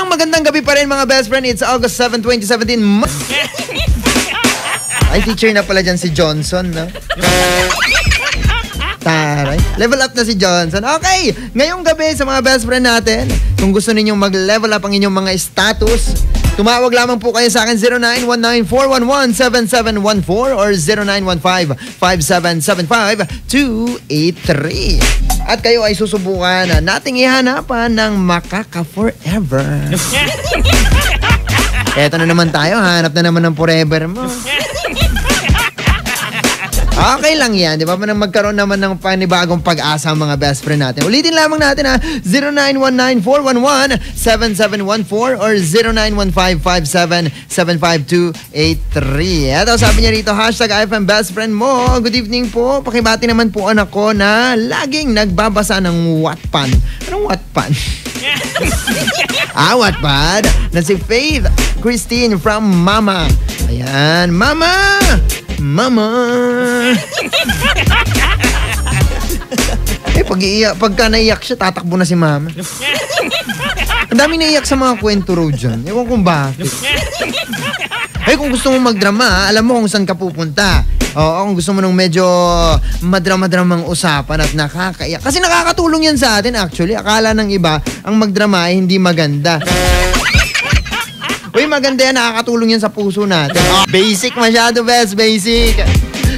Magandang gabi pa rin mga best friend. It's August 7, 2017. Ay, teacher na pala dyan si Johnson, no? Taray. Level up na si Johnson. Okay, ngayong gabi sa mga best friend natin, kung gusto ninyong mag-level up ang inyong mga status, tumawag lamang po kayo sa akin 0919-411-7714 or 0915-5775-283. At kayo ay susubukan na nating ihanapan ng Makaka Forever. Eto na naman tayo, hanap na naman ng forever mo. Okay lang yan, di ba? Magkaroon naman ng panibagong pag-asa ang mga best friend natin. Ulitin lamang natin ha, 0919-411-7714 or 0915-5775-283. Eto, sabi niya rito, hashtag IFM best friend mo. Good evening po. Pakibati naman po anak ko na laging nagbabasa ng Wattpad. Anong Wattpad? Wattpad. Na si Faith Christine from Mama. Ayan, Mama! Mama! Pagka naiyak siya, tatakbo na si Mama. Ang dami naiyak sa mga kwento ro dyan. Ewan kung bakit. Kung gusto mo magdrama, alam mo kung saan ka pupunta. Oo, kung gusto mo nung medyo madrama-dramang usapan at nakakaiyak. Kasi nakakatulong yan sa atin actually. Akala ng iba, ang magdrama ay hindi maganda. Uy, maganda yan. Nakakatulong yan sa puso natin. Basic masyado, best. Basic.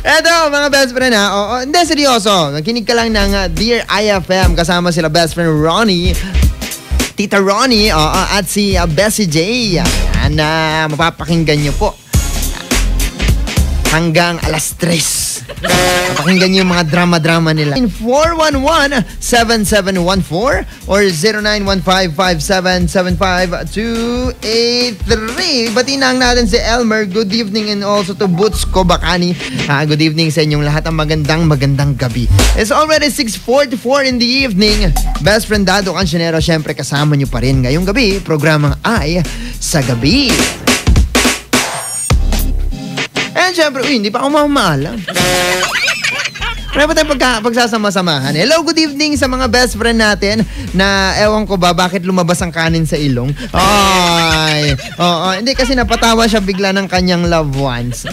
Eto, mga best friend ha. Hindi, seryoso. Nakinig ka lang ng Dear IFM. Kasama sila best friend Ronnie, Tita Ronnie, at si Bessie J. Yan na mapapakinggan nyo po. Hanggang alas 3. Pakinggan niyo yung mga drama-drama nila. 411-7714 or 0915-5775-283. Batinang natin si Elmer. Good evening and also to Boots Kobakani. Good evening sa inyong lahat. Ang magandang gabi. It's already 6:44 in the evening. Best friend Dado Cancionero, syempre kasama niyo pa rin ngayong gabi. Programang Ay sa Gabi. Siyempre, hindi pa ako mamaalam. Ano ba tayong pagsasama-samahan? Hello, good evening sa mga best friend natin na ewan ko ba bakit lumabas ang kanin sa ilong. Ay, hindi kasi napatawa siya bigla ng kanyang loved ones.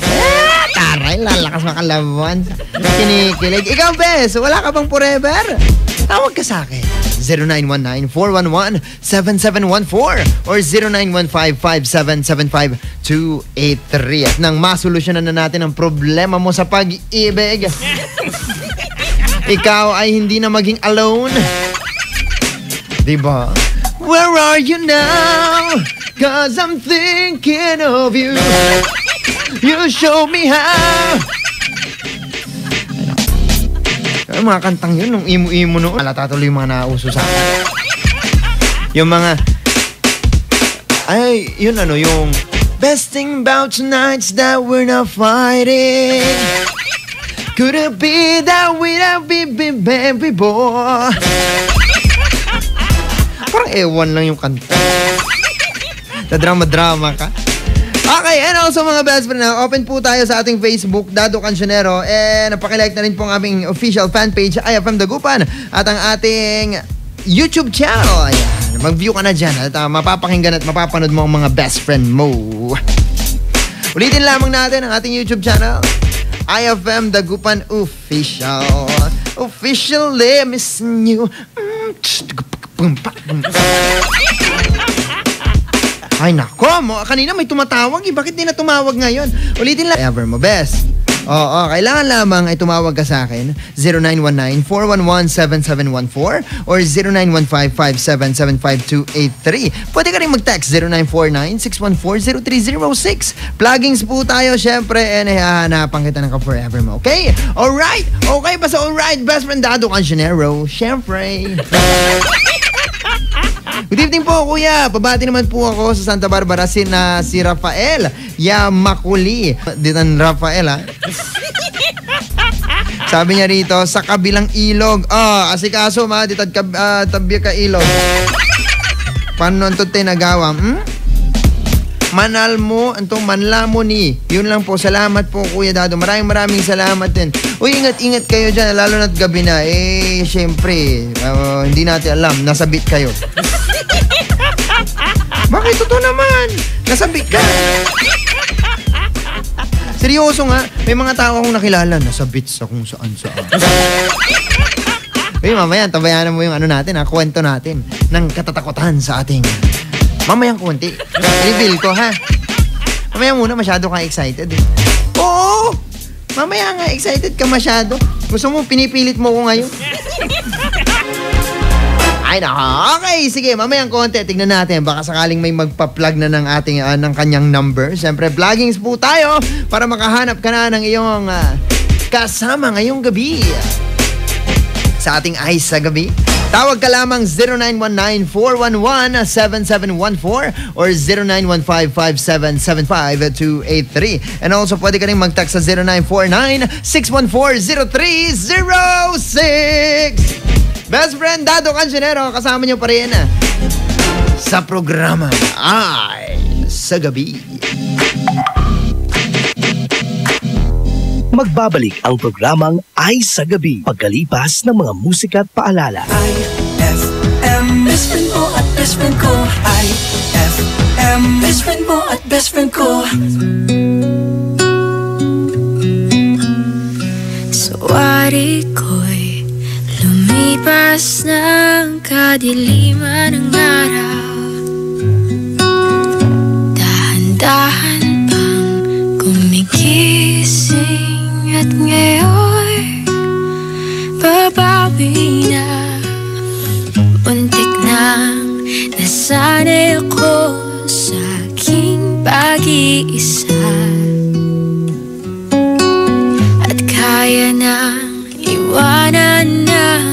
Taray, lalakas mga loved ones. Kinikilig. Ikaw, bes, wala ka bang forever? Tawag ka sa akin. 0919-411-7714 or 0915-5775-283. At nang masolusyonan na natin ang problema mo sa pag-ibig, ikaw ay hindi na maging alone. Diba? Where are you now? 'Cause I'm thinking of you. You show me how. Yung mga kantang yun, nung imo-imo noon, alata tuloy yung mga nauso sa akin. Yung mga, yun yung best thing about tonight's that we're not fighting. Could it be that we'd have been before? Parang ewan lang yung kanta. Na drama-drama ka. Okay, and also mga best friend, open po tayo sa ating Facebook, Dado Cancionero, and napakilike na rin po ang aming official fan page, IFM Dagupan, at ang ating YouTube channel. Ayan, mag-view ka na dyan at mapapakinggan at mapapanood mo ang mga best friend mo. Ulitin lamang natin ang ating YouTube channel, IFM Dagupan Official. Officially missing you. Ay nako, kanina may tumatawag bakit di na tumawag ngayon? Ulitin lang. Ever mo best. Kailangan lamang ay tumawag ka sa akin 0919-411-7714 or 0915-5775-283. Pwede ka rin mag-text 0949-614-0306. Pluggings po tayo syempre and hahanapan kita ng ka-forever mo. Okay? Alright? Okay ba sa alright? Best friend Dado Cancionero. Syempre. Good evening po, kuya. Pabati naman po ako sa Santa Barbara si Rafael Yamakuli. Ditan Rafael, ha? Sabi niya rito, sa kabilang ilog. Asikaso, ditad tabi ka ilog. Paano ito tinagawa? Manal mo, manla mo ni. Yun lang po, salamat po Kuya Dado. Maraming salamat din. Uy, ingat kayo dyan, lalo na't gabi na. Syempre, hindi natin alam, nasabit kayo. Bakit? Totoo naman. Nasabi ka. Seryoso nga, may mga tao akong nakilala, nasabit sa kung saan-saan. Uy, mamaya, tabayanan mo yung kwento natin ng katatakutan sa ating mamayang konti. Reveal ko, ha? Mamaya muna, masyado kang excited. Oo! Mamaya nga, excited ka masyado. Gusto mo, pinipilit mo ko ngayon? Ay, nako. Okay, sige, mamayang konti. Tignan natin. Baka sakaling may magpa-plug na ng ating, ng kanyang number. Siyempre, pluggings po tayo para makahanap ka na ng iyong kasama ngayong gabi. Sa ating Ice sa Gabi. Tawag ka lamang 0919-411-7714 or 0915-577-5283. And also, pwede ka rin mag-text sa 0949-614-0306. Best friend, Dado Cancionero, kasama niyo pa rin sa programa Ay sa Gabi. Magbabalik ang programang Ay sa Gabi pagkalipas ng mga musika at paalala. IFM, best friend mo at best friend ko. IFM, best friend mo at best friend ko. Sawari ko'y lumipas ng kadiliman ng araw. Dahan-dahan pang gumigising at ngayon babawi na. Muntik nang nasanay ako sa aking pag-iisa at kaya nang iwanan ng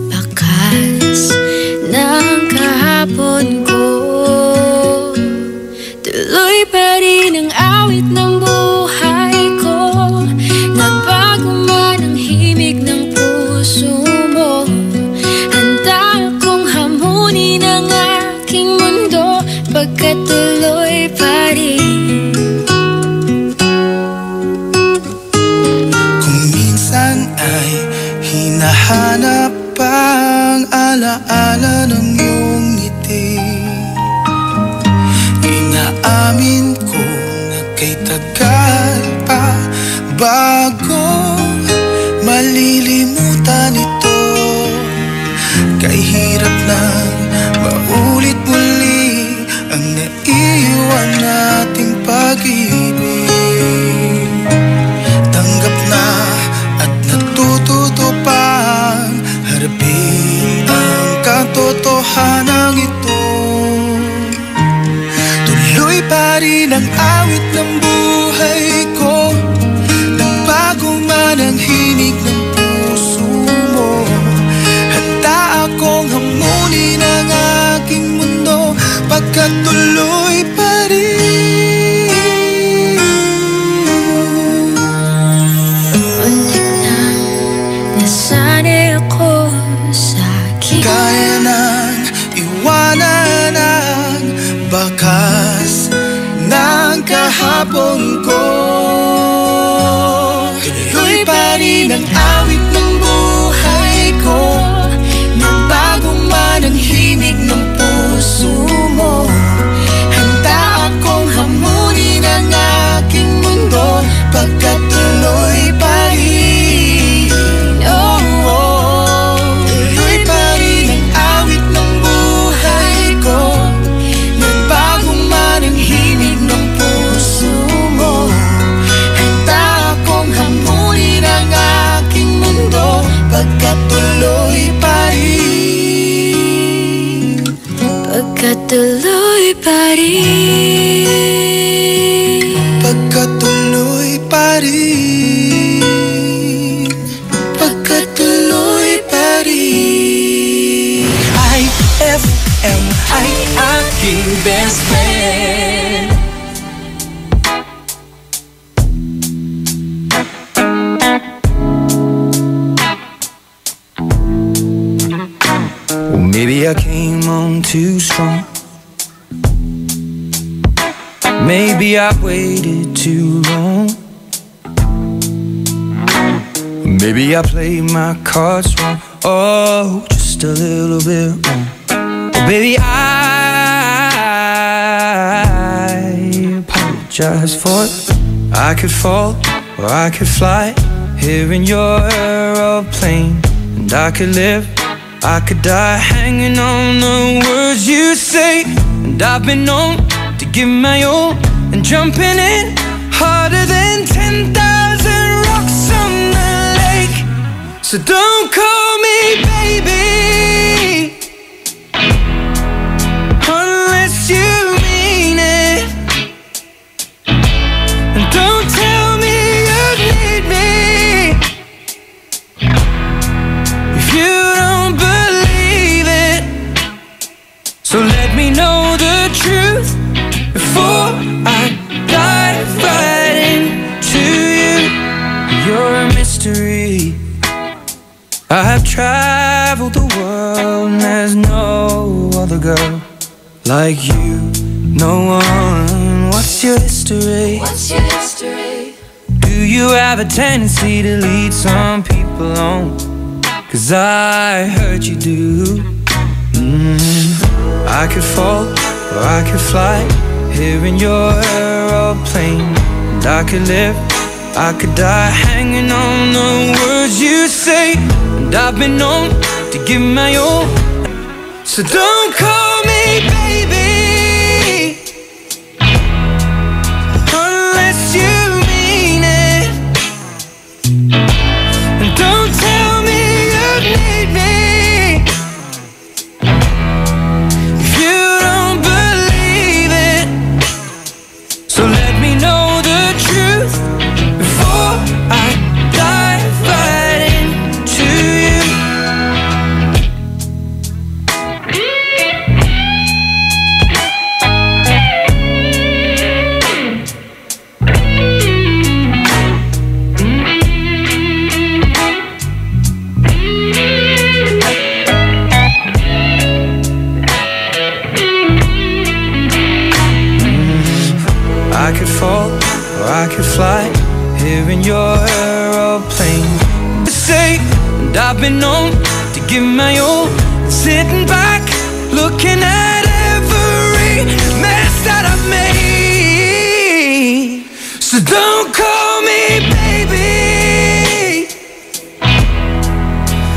bakas ng kahapon ko. Tuloy pa rin ang awit ng buhay ko. Nagbago man ang himig ng puso mo. Handa akong hamunin ang aking mundo pagkat tuloy pa rin. Kung minsan ay hinahanap ang alaala ng iyong ngiti, inaamin ko na kay tagal pa bago malilimutan ito. Kay hirap nang maulit muli ang naiwan nating pag-ibig. Tanggap na at natututo pang harapin ang katotohanan ito. Tuloy pa rin ang awit ng buhay ko. Nagbago man ang himig ng puso mo. Handa akong hamunin ang aking mundo pagkat tuloy pa rin. Muntik nang nasanay ako sa aking Kaya nang iwanan ang bakas ng kahapon ko. Tuloy pa rin ang awit ng buhay ko. Nagbago man ang himig ng puso mo. Handa akong hamunin ang aking mundo pagkat tuloy pa rin. Oh, oh. Tuloy pa rin ang awit ng buhay ko. Nagbago man ang himig ng puso mo. Handa akong hamunin ang aking mundo pagkat tuloy pa rin. pagkat tuloy pa rin. Pagkat tuloy pa rin. Pagkat tuloy pa rin. IFM ay aking best friend. Well, maybe I came on too strong. Maybe I waited too long. Maybe I played my cards wrong. Oh, just a little bit wrong. Oh, baby, I just for. I could fall or I could fly here in your aeroplane, and I could live, I could die hanging on the words you say. And I've been known to give my all and jumping in harder than 10,000 rocks on the lake. So don't call me baby unless you mean it, and don't tell me you need me if you don't believe it. So let me know the truth before I dive right into you. You're a mystery. I have traveled the world and there's no other girl like you. No one. What's your history? What's your history? Do you have a tendency to lead some people on? 'Cause I heard you do. I could fall or I could fly here in your aeroplane, and I could live, I could die hanging on the words you say. And I've been known to give my all. So don't call me baby unless you mean it, and don't tell me you need me if you don't believe it. So let me know the truth before I dive right into you. I could fall or I could fly here in your aeroplane. Say, and I've been known to give my all, sitting back, looking at every mess that I've made. So don't call me baby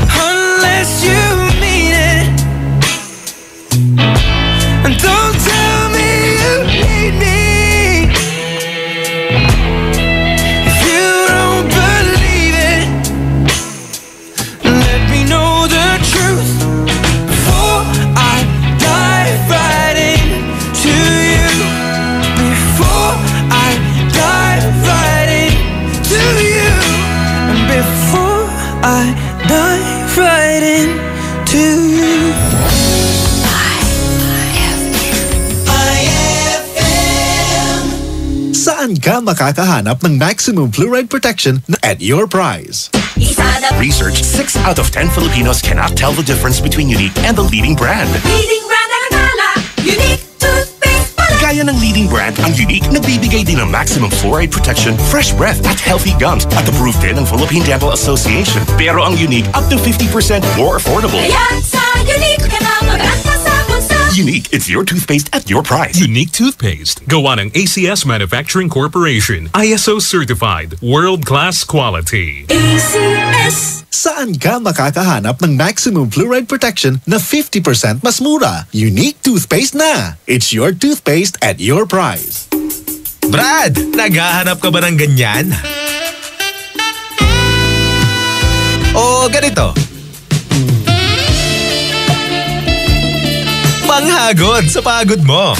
unless you mean it, and don't tell me you need me if you don't believe it. Let me know the truth before I dive right into you. Before I dive right into you. And before I dive right into you. Saan ka makakahanap ng maximum fluoride protection at your price? Research, 6 out of 10 Filipinos cannot tell the difference between Unique and the leading brand. Leading brand ang akala, Unique toothpaste pala. Gaya ng leading brand, ang Unique nagbibigay din ng maximum fluoride protection, fresh breath at healthy gums at approved din ng Philippine Dental Association. Pero ang Unique up to 50% more affordable. Kaya sa Unique ka na mag-anta sa bulsa. Unique, it's your toothpaste at your price. Unique toothpaste. Gawa ng ACS Manufacturing Corporation. ISO certified. World-class quality. ACS. Saan ka makakahanap ng maximum fluoride protection na 50% mas mura? Unique toothpaste na. It's your toothpaste at your price. Brad, naghahanap ka ba ng ganyan? O ganito. Panghagod sa pagod mo.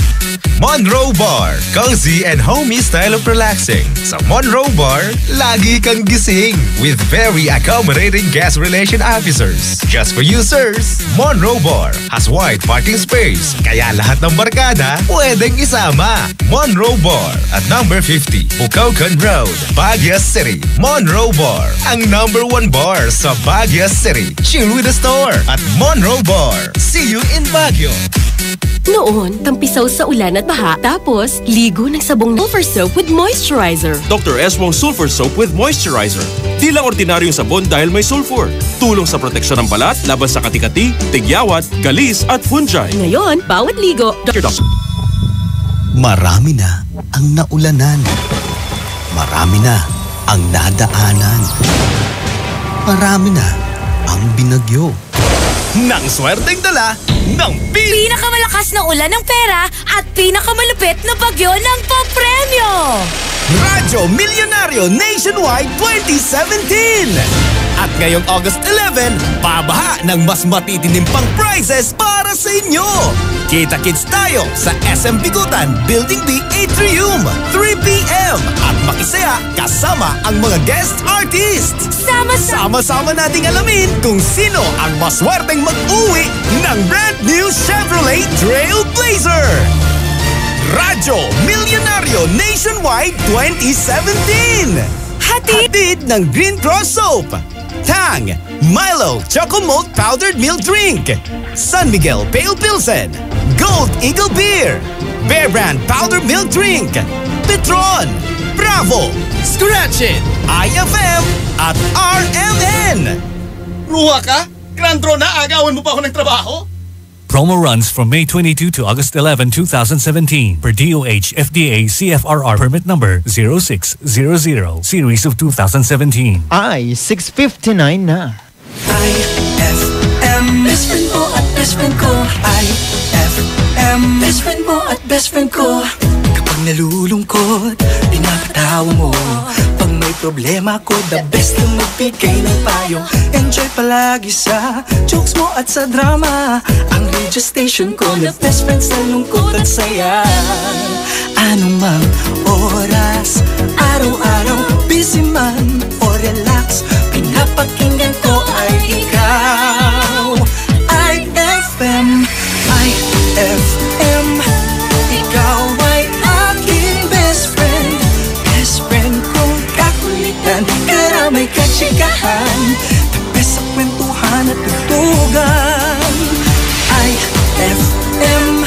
Monroe Bar, cozy and homey style of relaxing. Sa Monroe Bar, lagi kang gising with very accommodating guest relation officers. Just for you, sirs, Monroe Bar has wide parking space, kaya lahat ng barkada pwedeng isama. Monroe Bar at number 50, Bucaucan Road, Baguio City. Monroe Bar, ang number 1 bar sa Baguio City. Chill with the store at Monroe Bar. See you in Baguio. Noon, tampisaw sa ulan at baha, tapos ligo ng sabong sulfur soap with moisturizer. Dr. Esmong Sulfur Soap with Moisturizer. Di lang ordinaryong sabon dahil may sulfur. Tulong sa proteksyon ng balat laban sa kati-kati, tigyawat, galis at fungi. Ngayon, bawat ligo, Dr. Marami na ang naulanan. Marami na ang nadaanan. Marami na ang binagyo. Nang swerteng dala ng pinakamalakas na ulan ng pera at pinakamalupit na bagyo ng papremyo. Radyo Milyonaryo Nationwide 2017! At ngayong August 11, babaha ng mas matitinim pang prizes para sa inyo! Kita-kits tayo sa SM Bigutan, Building B Atrium, 3 p.m. At makisaya kasama ang mga guest artists! Sama-sama nating alamin kung sino ang maswerteng mag-uwi ng brand new Chevrolet Trailblazer! Radyo Milyonaryo Nationwide 2017! Hatid ng Green Cross Soap, Tang, Milo Choco Malt Powdered Milk Drink, San Miguel Pale Pilsen, Gold Eagle Beer, Bear Brand Powdered Milk Drink, Petron, Bravo, Scratch It, IFM, at RMN. Luha ka? Grandro na, agawan mo pa ako ng trabaho? Promo runs from May 22 to August 11, 2017 per DOH FDA CFRR permit number 0600 series of 2017. Ay, 6:59 na. IFM, best friend mo at best friend ko. IFM, best friend mo at best friend ko. Kapag nalulungkot, pinapatawa mo. Pag may problema ko, the best lang magbigay ng payo. Enjoy palagi sa jokes mo at sa drama. Ang radio station ko, the best friends sa lungkot at saya. Anumang oras, araw-araw, busy man o relax, pinapakinggan ko ay ikaw. IFM, IFM, ikaw ay aking best friend. Best friend kong kakulitan, karamay katsikahan, the best sa kwentuhan at tutugan. IFM,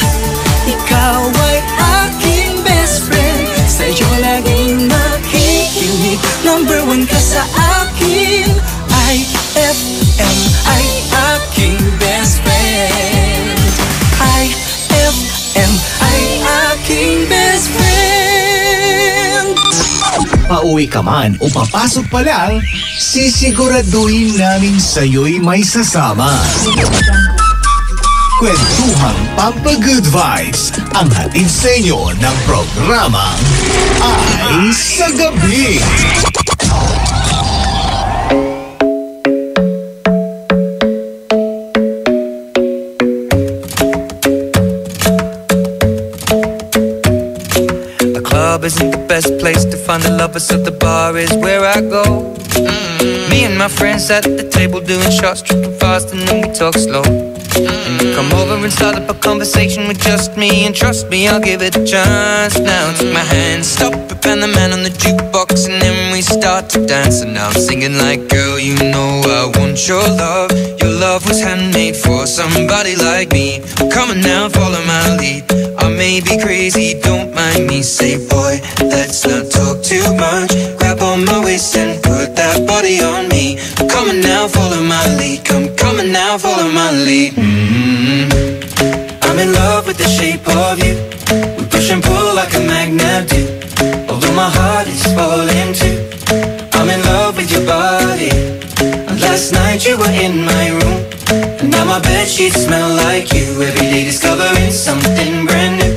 ikaw ay aking best friend. Sa'yo laging makikinig, number one ka sa akin. IFM ay aking best friend. IFM ay aking best friend. Pauwi ka man o papasok pa lang, sisiguraduhin namin sa'yo'y may sasama. Kwentuhang Pampa-Good Vibes ang hatid sa inyo ng programa Ay sa Gabi. The club isn't the best place to find the lovers, so the bar is where I go. Me and my friends at the table doing shots, tripping fast, and then we talk slow. And you come over and start up a conversation with just me, and trust me, I'll give it a chance. Now take my hand, stop it, and the man on the jukebox, and then we start to dance. And now I'm singing like, girl, you know I want your love. Your love was handmade for somebody like me. Come on now, follow my lead. I may be crazy, don't mind me. Say, boy, let's not talk too much. Grab on my waist and put that body on me. Come on now, follow my lead. Come on now, follow my lead. I'm in love with the shape of you. We push and pull like a magnet do. Although my heart is falling too. I'm in love with your body. And last night you were in my room, and now my bedsheets smell like you. Every day discovering something brand new.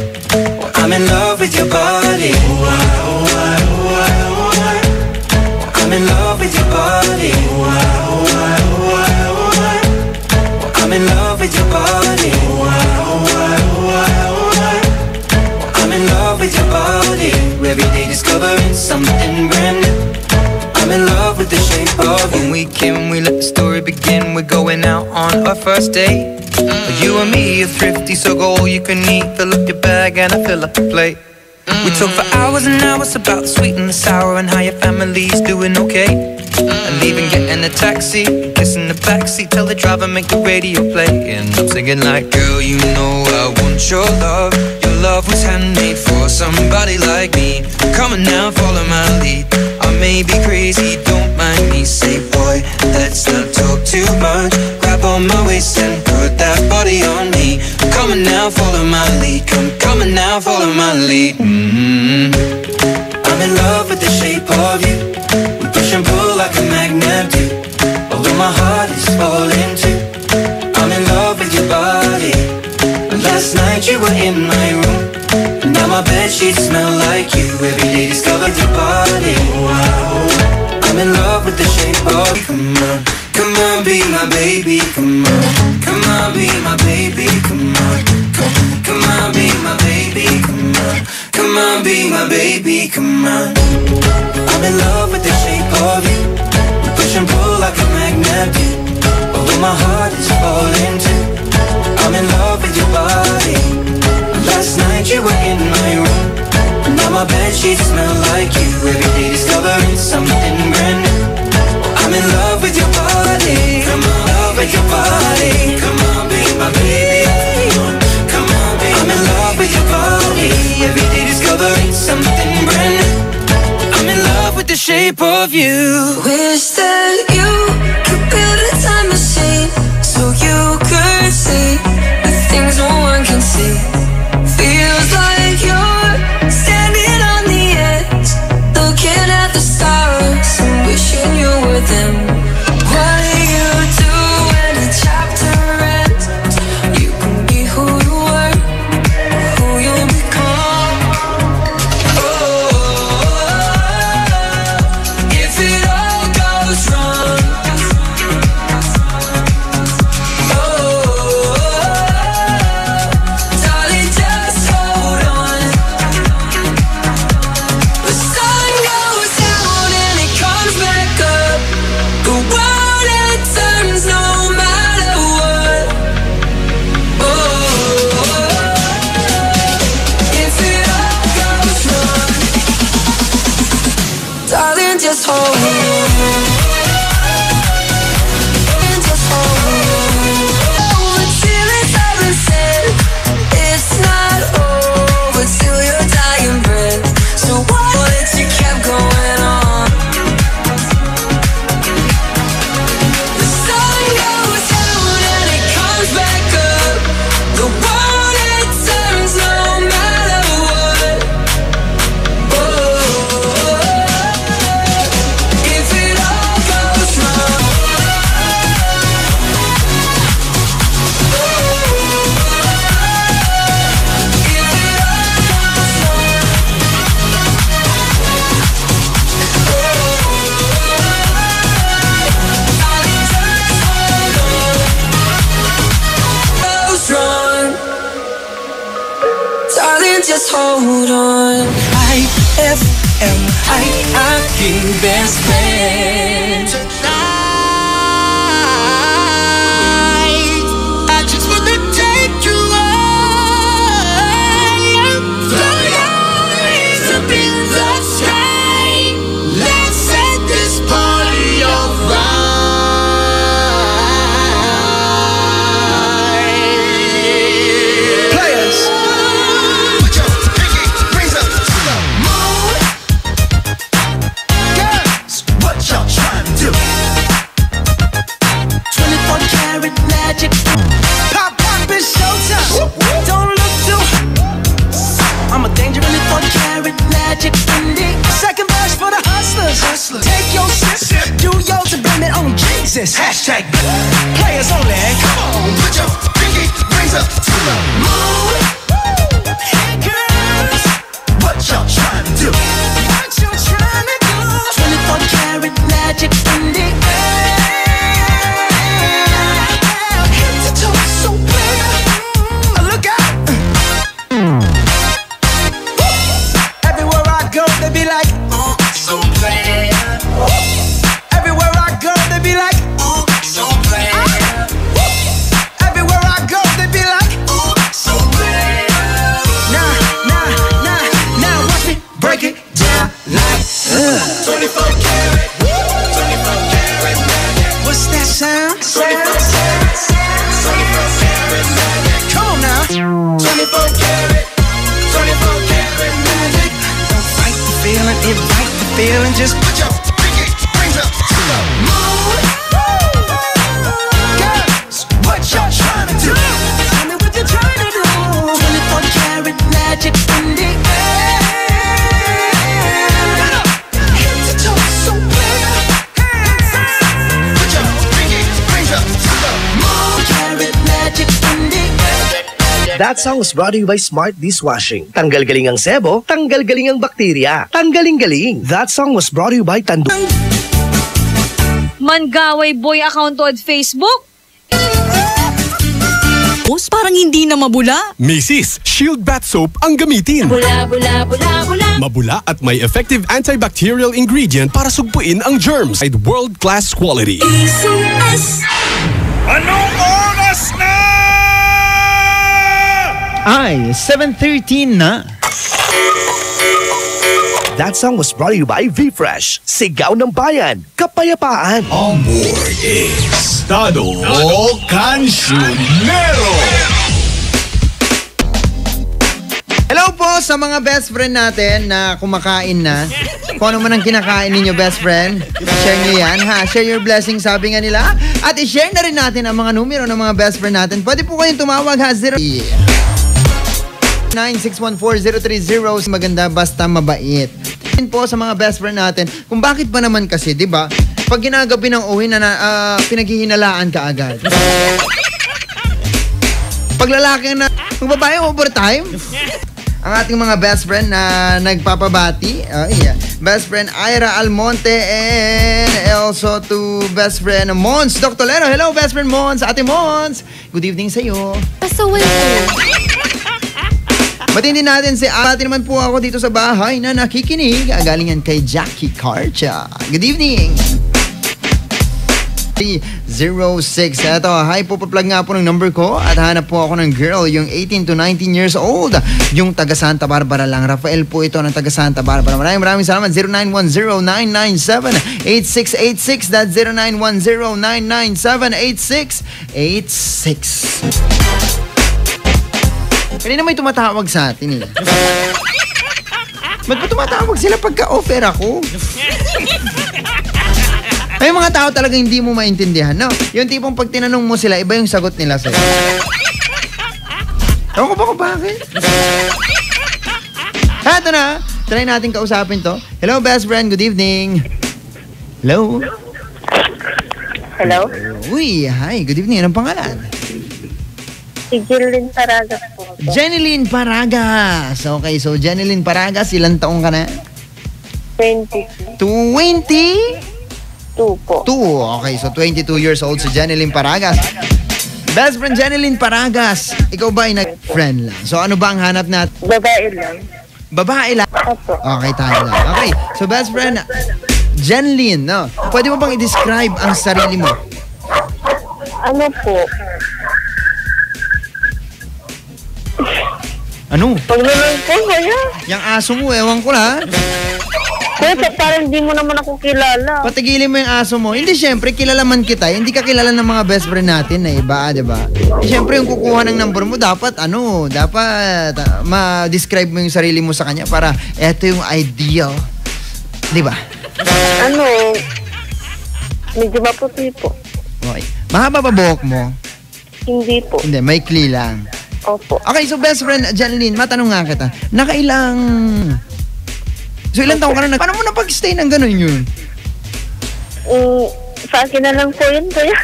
Well, I'm in love with your body. I'm in love with your body. I'm in love with your body. I'm in love with your body. Every day discovering something brand new. I'm in love with the shape of you. When we came, we let the story begin. We're going out on our first date. You and me are thrifty, so go all you can eat. Fill up your bag and I fill up the plate. We talk for hours and hours about the sweet and the sour, and how your family's doing okay. And even getting a taxi, kissing the backseat, tell the driver make the radio play. And I'm singing like, girl, you know I want your love. Your love was handmade for somebody like me. Come on now, follow my lead. I may be crazy, don't mind me. Say, boy, let's not talk too much. Grab on my waist and put that body on me. Come on now, follow my lead. Come on now follow my lead. I'm in love with the shape of you. We push and pull like a magnet do. Although my heart is falling too, I'm in love with your body. Last night you were in my room, and now my bedsheets smell like you. Every day discover your body. Wow. I'm in love with the shape of you. Come on, come on, be my baby. Come on, come on, be my baby. Come on, come on, be my baby. Come on, come on, be my baby. Come on. I'm in love with the shape of you. We push and pull like a magnet do. Although my heart is falling too, I'm in love with your body. Last night you were in my room, and now my bedsheets smell like you. Every day discovering something brand new. I'm in love with your body. Come on, love with your body. Come on, be my baby. Come on, be. I'm in love with your body. Every day discovering something brand new. I'm in love with the shape of you. Wish that you could build a time machine so you could see the things no one can see. Feels like you're standing on the edge, looking at the stars and wishing you were them. What do you do when the chapter ends? You can be who you were, who you become. If it all goes wrong, darling, just hold on. The sun goes down and it comes back up. The world it turns no matter what. If it all goes wrong, darling, just hold on. Just hold on. Till it's over said, it's not over till your dying breath. So what if you kept going on? The sun goes down and it comes back up. The world it turns no matter what. If it all goes wrong, goes wrong, darling, just hold on. IFM, King Best Friend. Tonight, I just wanna take you high. Throw your hands up in the sky. Let's set this party on fire. Players, Put your pinky rings up to the moon. Girls, what y'all trying to do? 24 karat magic. Pop, pop, it's showtime. Don't look too. I'm a danger 24 karat magic indie. Second verse for the hustlers. Take your sip, do yours and blame it on Jesus. Hashtag Players only. come on, put your pinky rings up to the moon. Hey girls, What y'all trying to do? what you trying to do? 24 karat magic indie. Head to toe, so clear. Look out. Everywhere I go, they be like, So bad, everywhere I go, they be like, so bad, everywhere I go, they be like, so bad. nah, watch me break it down like, 24 karat, 24 karat magic. what's that sound? 24 karat magic. Come on now. 24 karat, 24 karat magic. Don't fight the feeling, invite the feeling, just Put your pinky rings up to the moon. girls, what y'all trying to do? Tell me what you're trying to do. 24 karat magic That song was brought to you by Smart Dishwashing. Tanggal-galing ang sebo, tanggal-galing ang bakterya. Tanggaling-galing. That song was brought to you by Tanduay. Manggaway boy account at Facebook? Parang hindi na mabula. Macy's Shield Bath Soap ang gamitin. Bula, bula, bula, bula. Mabula at may effective antibacterial ingredient para sugpuin ang germs. At world-class quality. ACS. Anong oras na? Ay, 7:13 na. That song was brought to you by V-Fresh. Sigaw ng bayan, kapayapaan. On board is Dado Cancionero. Hello po sa mga best friend natin na kumakain na. Kung ano man ang kinakain ninyo, best friend, share nyo yan, ha? Share your blessings, sabi nga nila. At i-share na rin natin ang mga numero ng mga best friend natin. Pwede po kayong tumawag, ha? 09614030. Maganda basta mabait. Yun po sa mga best friend natin. Kung bakit ba naman kasi, di ba? Pag ginagabi ng uwi na pinaghihinalaan ka agad. Pag lalaki na, kung babae overtime, ang ating mga best friend na nagpapabati. Best friend Ira Almonte and also to best friend Mons Dr. Lero. Hello, best friend Mons. Ate Mons. Good evening sa iyo. Batiin din natin si Ate naman po ako dito sa bahay na nakikinig. Galing yan kay Jackie Carcha. Good evening. 06. Ito, hi po, pa-plug nga po ng number ko at hanap po ako ng girl, yung 18 to 19 years old, yung taga Santa Barbara lang. Rafael po ito ng taga Santa Barbara. Maraming salamat. 0910-997-8686. That's 0910-997-8686. Kanina may tumatawag sa atin eh. Ba't ba tumatawag sila pagka-offer ako? May mga tao talaga hindi mo maintindihan, no? Yung tipong pag tinanong mo sila, iba yung sagot nila sa'yo. Ewan ko ba kung bakit? Eto na, try natin kausapin to. Hello, best friend, good evening. Hello? Hello? Uy, hi, good evening. Anong pangalan? Si Jeneline Paragas po. Jeneline Paragas. Okay, so Jeneline Paragas, ilang taong ka na? 20. 20? 2 po. 2. Okay, so 22 years old si Jeneline Paragas. Best friend Jeneline Paragas, ikaw ba ay nag-friend lang? So ano ba ang hanap natin? Babae lang. Babae lang? Opo. Okay, tayo lang. Okay, so best friend Jeneline, no? Pwede mo bang i-describe ang sarili mo? Ano po? Ano? Paglalang po, kaya? Yung aso mo, ewan ko na. Kuya, parang hindi mo naman ako kilala. Patigilin mo yung aso mo. Hindi, syempre, kilala man kita. Hindi ka kilala ng mga best friend natin na iba, di ba? Syempre, yung kukuha ng number mo, dapat, ma-describe mo yung sarili mo sa kanya para eto yung ideal. Di ba? Medyo maputi po. Okay. Mahaba ba buhok mo? Hindi po. Hindi, maikli lang. Opo. Okay, so best friend, Jeneline, matanong nga kita. Nakailang... So ilang taon ka na paano mo napag-stay ng gano'n yun? Sa akin na lang po yun, kuya.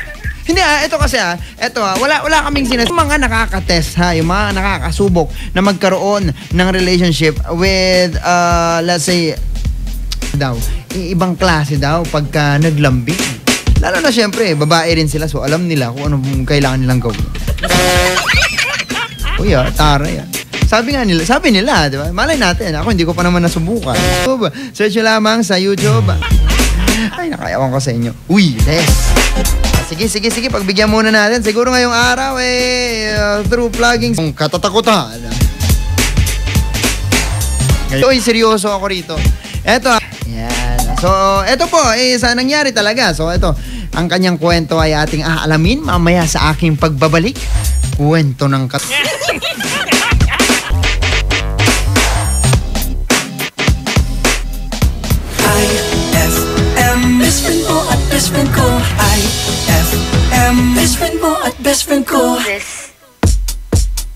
Hindi ito kasi wala kaming yung mga nakaka-test yung mga nakakasubok na magkaroon ng relationship with, let's say, ibang klase daw pagka naglambing. Lalo na syempre, babae rin sila, so alam nila kung anong kailangan nilang gawin. Kuya, tara yan. Sabi nila, di ba? Malay natin. Ako, hindi ko pa naman nasubukan. Search nyo lamang sa YouTube. Ay, nakayawan ko sa inyo. Uy, yes. Sige. Pagbigyan muna natin. Siguro ngayong araw, through plugging, katatakutan. Ngayon, seryoso ako rito. Eto, yan. So, eto po, sa nangyari talaga. So, eto, ang kanyang kwento ay ating aalamin mamaya sa aking pagbabalik. Kwento ng Best friend mo at best friend ko. IFM. Best friend mo at best friend ko. This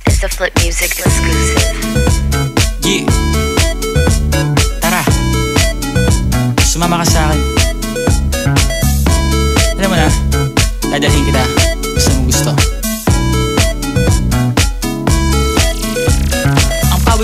is the Flip Music exclusive. Yeah. Tara. Sumama ka sa akin. Alam mo na, dadalhin kita sa mong gusto.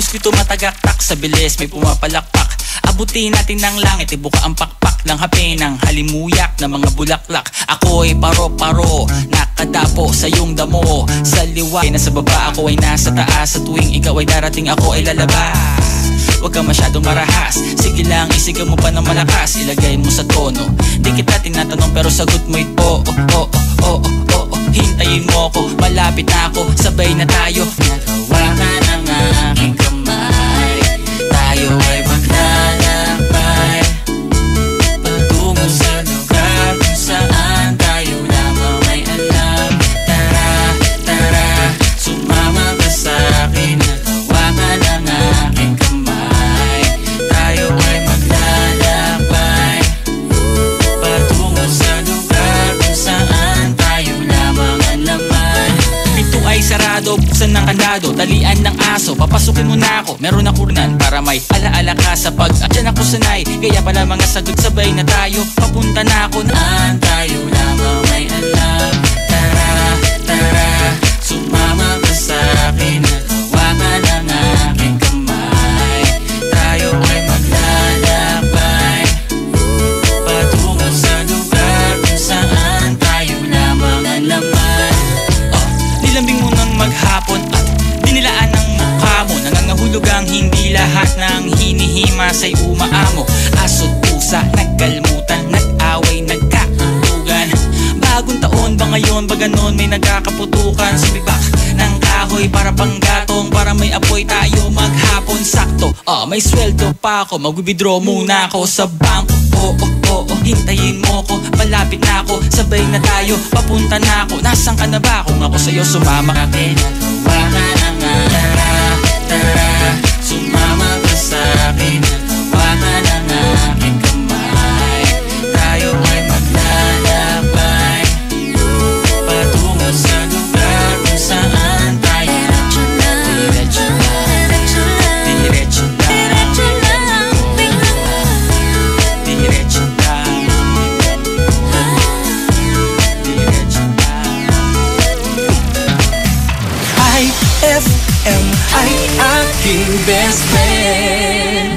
kilos nito matagaktak, sa bilis may pumapalakpak. Abutin natin ng langit, ibuka ang pakpak ng hape ng halimuyak na mga bulaklak. Ako'y paro-paro, nakadapo sa iyong damo. Sa liwa, nasa baba, ako ay nasa taas. Sa tuwing ikaw ay darating, ako ay lalabas. Huwag ka masyadong marahas, sige lang, isigaw mo pa ng malakas. Ilagay mo sa tono, di kita tinatanong pero sagot mo'y oo. Hintayin mo ko, malapit na ako, sabay na tayo. Nagawakan ng aking kamay, tayo ay maglalakbay patungo sa lugar kung saan tayo lamang may alam. Tara, tara, sumama ka sa'kin. Nagawakan ng aking kamay, tayo ay maglalakbay patungo sa lugar kung saan tayo lamang ang laman. Pinto ay sarado, buksan ng kandado, talian ng aso, papasukin mo na ako. Meron ako rinan para may alaala ka sa pag dyan ako sanay, kaya pala mga sagot sabay na tayo. Papunta na ako naan tayo lamang may alam. Tara, tara, sumama ka sa'kin. Nagawakan ng aking kamay, tayo ay maglalakbay patungo sa lugar kung saan tayo lamang ang laman. Nilambing mo ng maghapon at dinilaan ng mukha mo. Nangangahulog ang hindi lahat ng hinihimasay umaamo. Aso't pusa, nagkalmutan, nag-away, nagkatugan. Bagong taon ba ngayon, ba ganon may nagkakaputukan? Sumibak ng kahoy para panggatong, para may apoy tayo maghapon. Sakto, may sweldo pa ako, mag-withdraw muna ako sa bangko. Oo, hintayin mo ko, malapit na ako, sabay na tayo, papunta na ako. Nasaan ka na ba? Kung ako sa'yo sumama ka, nagawakan ng tara, tara, sumama ka sa'kin. Nagawakan ng aking kamay, tayo ay maglalakbay patungo sa lugar kung saan tayo. Diretso lang, diretso lang, diretso lang, diretso lang. IFM ay aking best friend.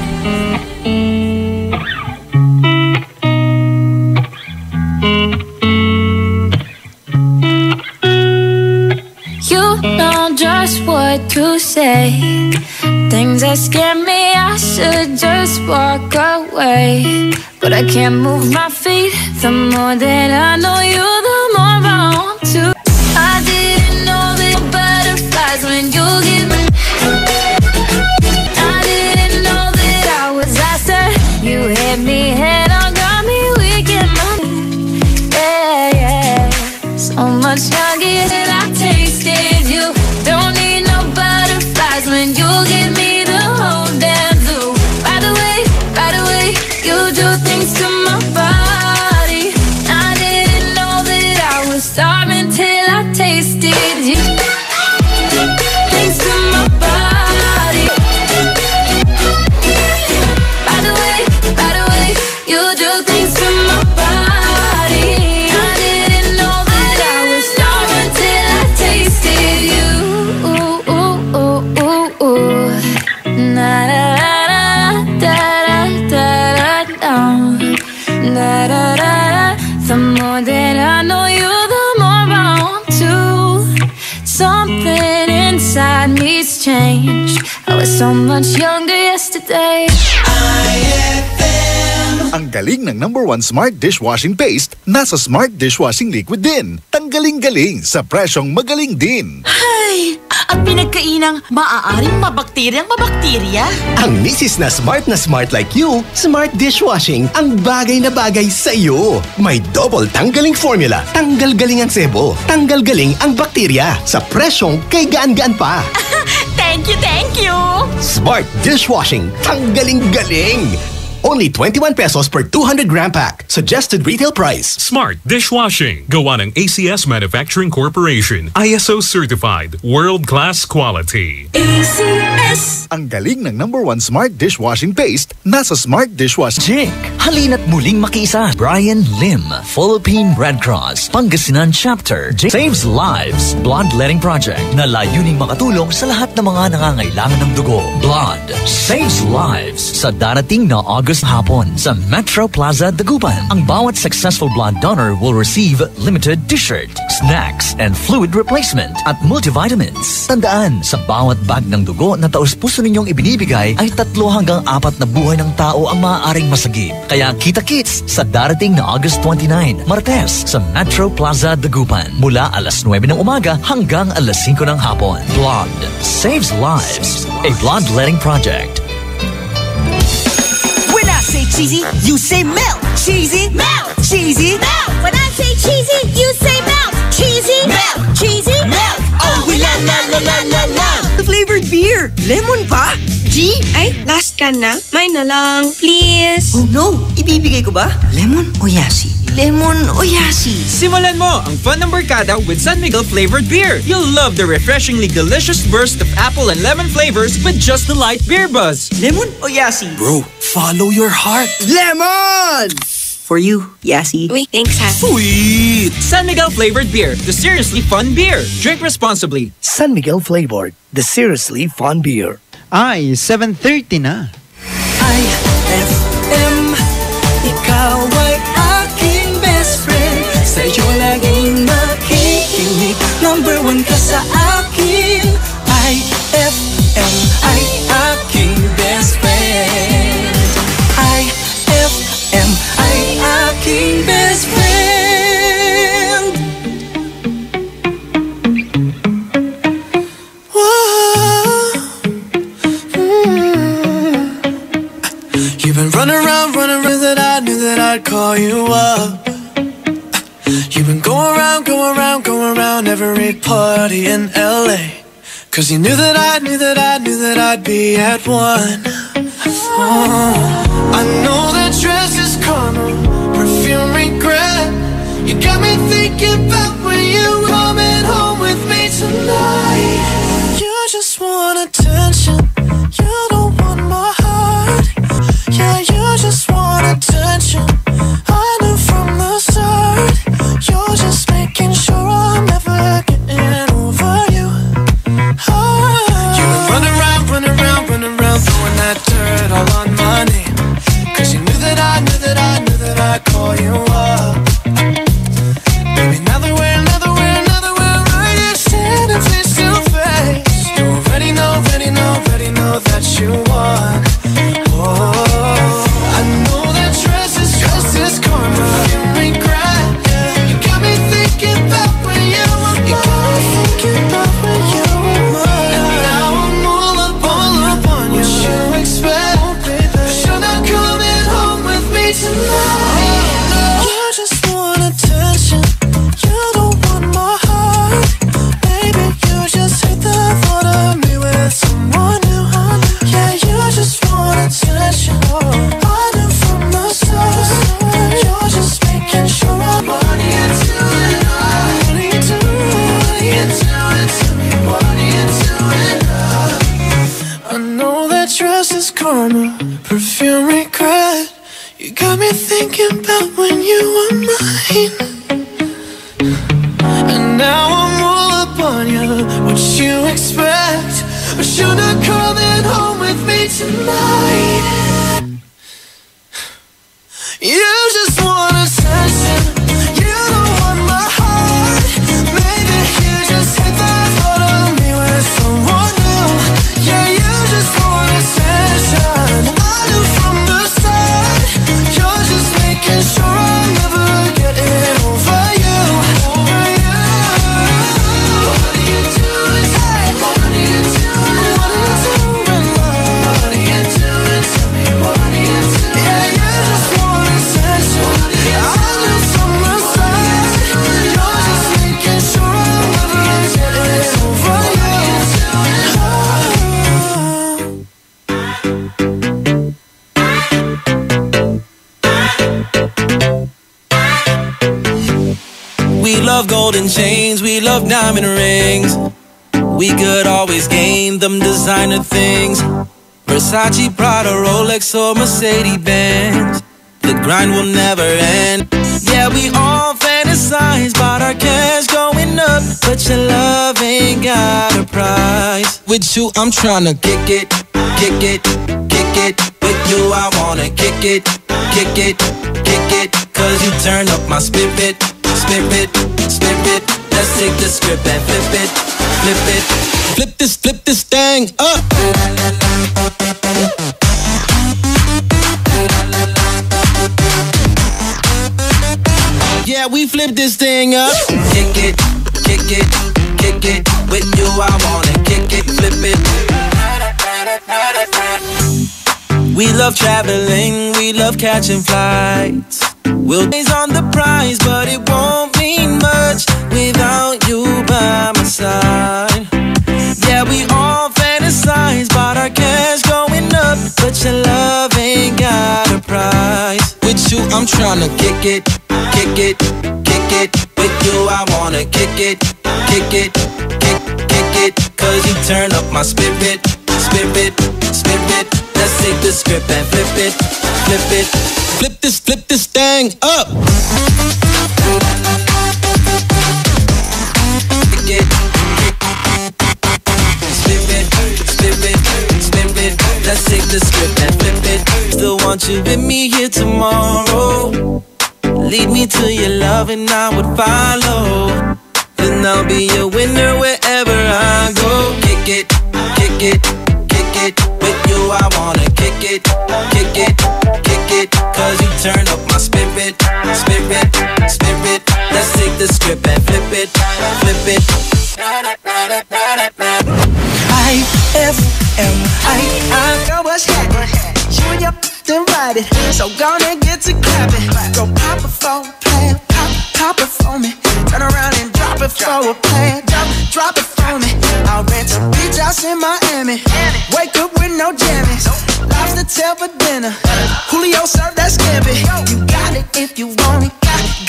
You know just what to say. Things that scare me, I should just walk away. But I can't move my feet. The more that I know you, the more I want to. I didn't know the butterflies when you give me. I didn't know that I was after. You hit me head on, got me weak in my knees. Yeah. So much younger than I tasted you. Don't need no butterflies when you give me the whole damn zoo. By the way, you do things to my body. I didn't know that I was starving till I tasted you. Things to my body. By the way, you do things to my body. I didn't know that I was starving till I tasted you. Na da da da da da da. The more that I know you, the more I want to. Something inside me's changed. I was so much younger yesterday. Ang galing ng #1 Smart Dishwashing Paste nasa Smart Dishwashing Liquid din. Tanggaling-galing sa presyong magaling din. Ay! At pinagkainang maaaring mabakteryang mabakterya. Ang misis na smart like you, Smart Dishwashing ang bagay na bagay sa iyo. May double tanggaling formula. Tanggal galing ang sebo. Tanggal galing ang bakterya. Sa presyong kay gaan-gaan pa. Thank you! Smart Dishwashing. Tanggaling galing. Only 21 pesos per 200 gram pack. Suggested retail price. Smart Dishwashing. Gawa ng ACS Manufacturing Corporation. ISO certified. World-class quality. ACS! Ang galing ng #1 Smart Dishwashing Paste nasa Smart Dishwash. Jink, halina't muling makiisa. Brian Lim, Philippine Red Cross, Pangasinan Chapter. Jink saves lives. Bloodletting Project na layuning makatulong sa lahat ng mga nangangailangan ng dugo. Blood saves lives. Sa darating na August hapon sa Metro Plaza, Dagupan, ang bawat successful blood donor will receive limited t-shirt, snacks, and fluid replacement at multivitamins. Tandaan, sa bawat bag ng dugo na taus-puso ninyong ibinibigay ay 3 hanggang 4 na buhay ng tao ang maaaring masagip. Kaya kita-kits sa darating na August 29, Martes sa Metro Plaza, Dagupan, mula alas 9 ng umaga hanggang alas 5 ng hapon. Blood saves lives. A bloodletting project. When I say cheesy, you say melt. Cheesy, melt. Cheesy, melt. When I say cheesy, you say melt. Cheesy, melt. Cheesy, melt. Oh, we la la la la la la. The flavored beer. Lemon pa? G? Ay, last can na. May na lang, please. Oh no, ibibigay ko ba? Lemon o yasi? Lemon o yasi? Simulan mo ang fun ng barkada with San Miguel flavored beer. You'll love the refreshingly delicious burst of apple and lemon flavors with just the light beer buzz. Lemon o yasi? Bro, follow your heart. Lemon! For you, yasi. Uy, thanks ha. Sweet! San Miguel flavored beer, the seriously fun beer. Drink responsibly. San Miguel flavored, the seriously fun beer. Ay, 7:30 na. IFM, ikaw ay aking best friend. Sa'yo laging makikinig, #1 ka sa akin. IFM ay aking best friend. IFM ay aking best friend. You've been running around, that I knew that I'd call you up. You've been going around every party in LA. 'Cause you knew that I'd be at one. Oh, I know that dress is karma, perfume regret. You got me thinking about when you coming home with me tonight. You just want attention, you don't want my heart. Yeah, you just want attention, I knew from the start. You're just making sure I'm never getting over you. You've been running around, throwing that dirt all on my name. 'Cause you knew that I'd call you up. Baby, now that we're right here standing face to face, you already know that you won. Oh, I know that dress is karma, you regret. You got me thinking about when you were mine. And now I'm all up on you. What you expect? But you're not coming home with me tonight. You just want attention, you don't want my heart. Baby, you just hate the thought of me with someone new. Yeah, you just want attention, I knew from the start. You're just making sure I'm money into it. What are you doing? Tell me, what are you doing? I know that dress is karma, perfume regret. You got me thinking about when you were mine. And now I'm all up on you. What you expect? But you're not coming home with me tonight. You just want attention, you don't want my heart. Maybe you just hate the thought of me with someone new. Yeah, you just want attention, I knew from the start. You're just making sure I'm never getting over you. What are you doing? What are you doing? What are you doing? love diamond rings. We could always gain them designer things. Versace, Prada, Rolex or Mercedes-Benz. The grind will never end. Yeah, we all fantasize about our cash going up, but your love ain't got a price. With you, I'm tryna kick it, kick it, kick it. With you, I wanna kick it, kick it, kick it. Cause you turn up my spirit, spirit, spirit. Let's take the script and flip it, flip it. Flip this thing up. Yeah, we flip this thing up. Kick it, kick it, kick it. With you, I wanna kick it, flip it. We love traveling, we love catching flights. We'll days on the prize, but it won't mean much without you by my side. Yeah, we all fantasize about our cash going up, but your love ain't got a price. With you, I'm tryna kick it, kick it, kick it. With you, I wanna kick it, kick it, kick it. Cause you turn up my spirit, spirit, spirit. Let's take the script and flip it, flip it. Flip this thing up. Kick it, spin it, spin it, spin it. Let's take the script and flip it. Still want you with me here tomorrow. Lead me to your love and I would follow. Then I'll be a winner wherever I go. Kick it, kick it, kick it. With you I wanna kick it, kick it, kick it. Cause you turn up my spirit, spirit, spirit. Let's take the script and flip it, flip it. IFM, I know what's happening. You and your then ride it, so gonna get to clapping. Go pop it for a plan, pop it for me. Turn around and drop it for a plan, drop it for me. I'll rent a beach house in Miami. Wake up with no jammies. Lobster tail for dinner. Julio served that scampi. You got it if you want it,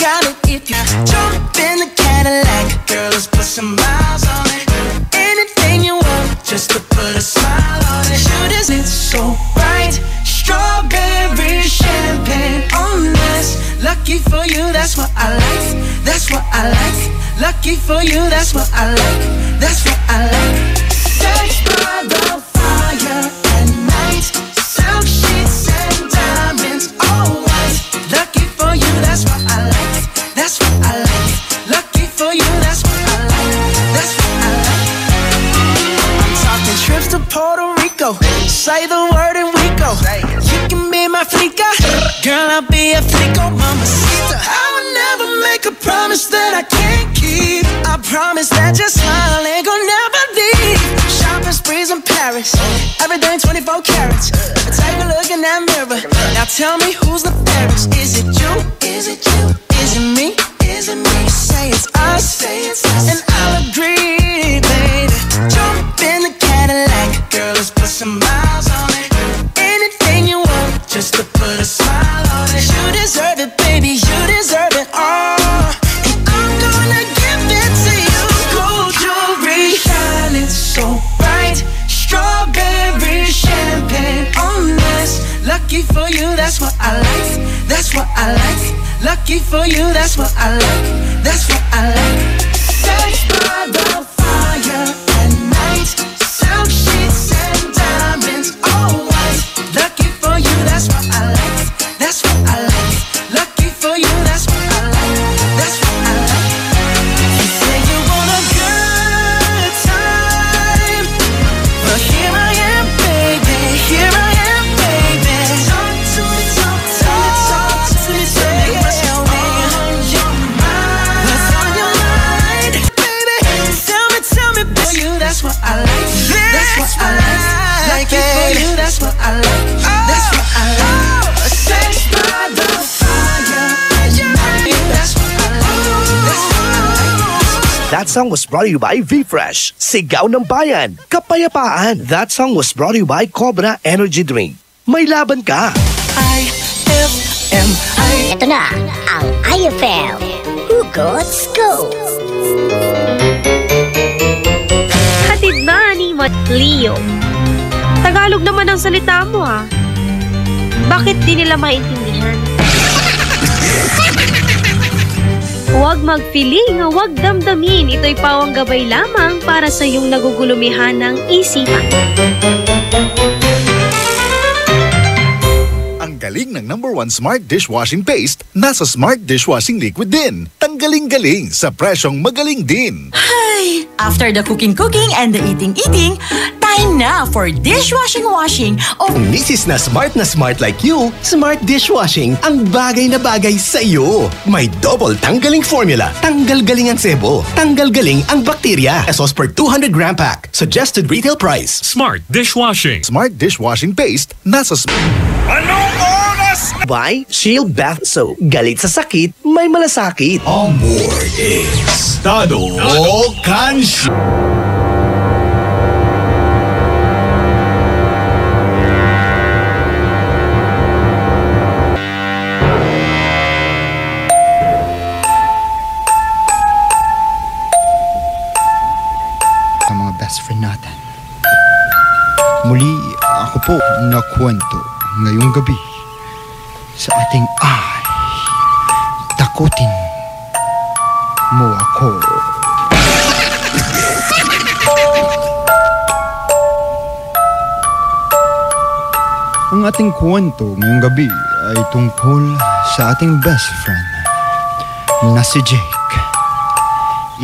got it if you jump in the Cadillac. Girl, let's put some miles on it. Anything you want, just to put a smile on it. Shoot is it so bright. Strawberry champagne on us. Lucky for you, that's what I like. That's what I like. Lucky for you, that's what I like. That's what I like. Sex by the fire at night. Silk sheets and diamonds, all white. Lucky for you, that's what I like. That's what I like. Lucky for you, that's what I like. That's what I like. I'm talking trips to Puerto Rico. Say the word and we go. You can be my flica, girl, I'll be a flico, mamacita. I would never make a promise that I can't keep. I promise that your smile ain't gonna never leave. Shopping sprees in Paris, everything 24 carats. Take a look in that mirror. Now tell me who's the fairest. Is it you? Is it you? Is it me? Is it me? Say it's us, and I'll agree, baby. Jump in the Cadillac, girl, let's put some miles on it. Anything you want, just to put a smile on it. You deserve it, baby, you deserve it all. And I'm gonna give it to you. Gold jewelry, shining so bright. Strawberry champagne on us. Lucky for you, that's what I like. That's what I like. Lucky for you, that's what I like. That's what I like. Sex by the fire at night. Silk sheets and diamonds, all white. Lucky for you, that's what I like. That's what I like. Lucky for you, that's what I like. That's what I like. You say you want a good time, but here I am, baby. Here I am, baby. Talk to me, talk to me, talk to me, baby. What's on your mind? What's on your mind, baby? Tell me, for you, that's what I like. That's what I like. Lucky for you, that's what I like. That's what I like. Sex by the fire at night. That's what I like. That's what I like. That song was brought to you by V-Fresh, Sigaw ng Bayan, Kapayapaan. That song was brought to you by Cobra Energy Drink. May laban ka. IFM. Ito na ang IFM Hugot Scoop. mga Leo. Tagalog naman ang salita mo ah. Bakit di nila maintindihan? Huwag mag-feeling, huwag damdamin. Ito'y pawang gabay lamang para sa iyong nagugulumihan ng isipan. Ang galing ng #1 Smart Dishwashing Paste nasa Smart Dishwashing Liquid din. Tanggaling-galing sa presyong magaling din. Ay, after the cooking and the eating, time na for dishwashing. Kung misis na smart like you, Smart Dishwashing ang bagay na bagay sa iyo. May double tanggaling formula. Tanggal galing ang sebo. Tanggal galing ang bakterya. Pesos per 200 gram pack. Suggested retail price. Smart Dishwashing. Smart Dishwashing Paste nasa Anong oras na? By Shield Bath Soap. Galit sa sakit, may malasakit. Amor is Dado Kanshi. Sa mga best friend natin. Muli ako po nakwento ngayong gabi sa ating takutin mo ako. Ang ating kwento ngayong gabi ay tungkol sa ating best friend na si Jake,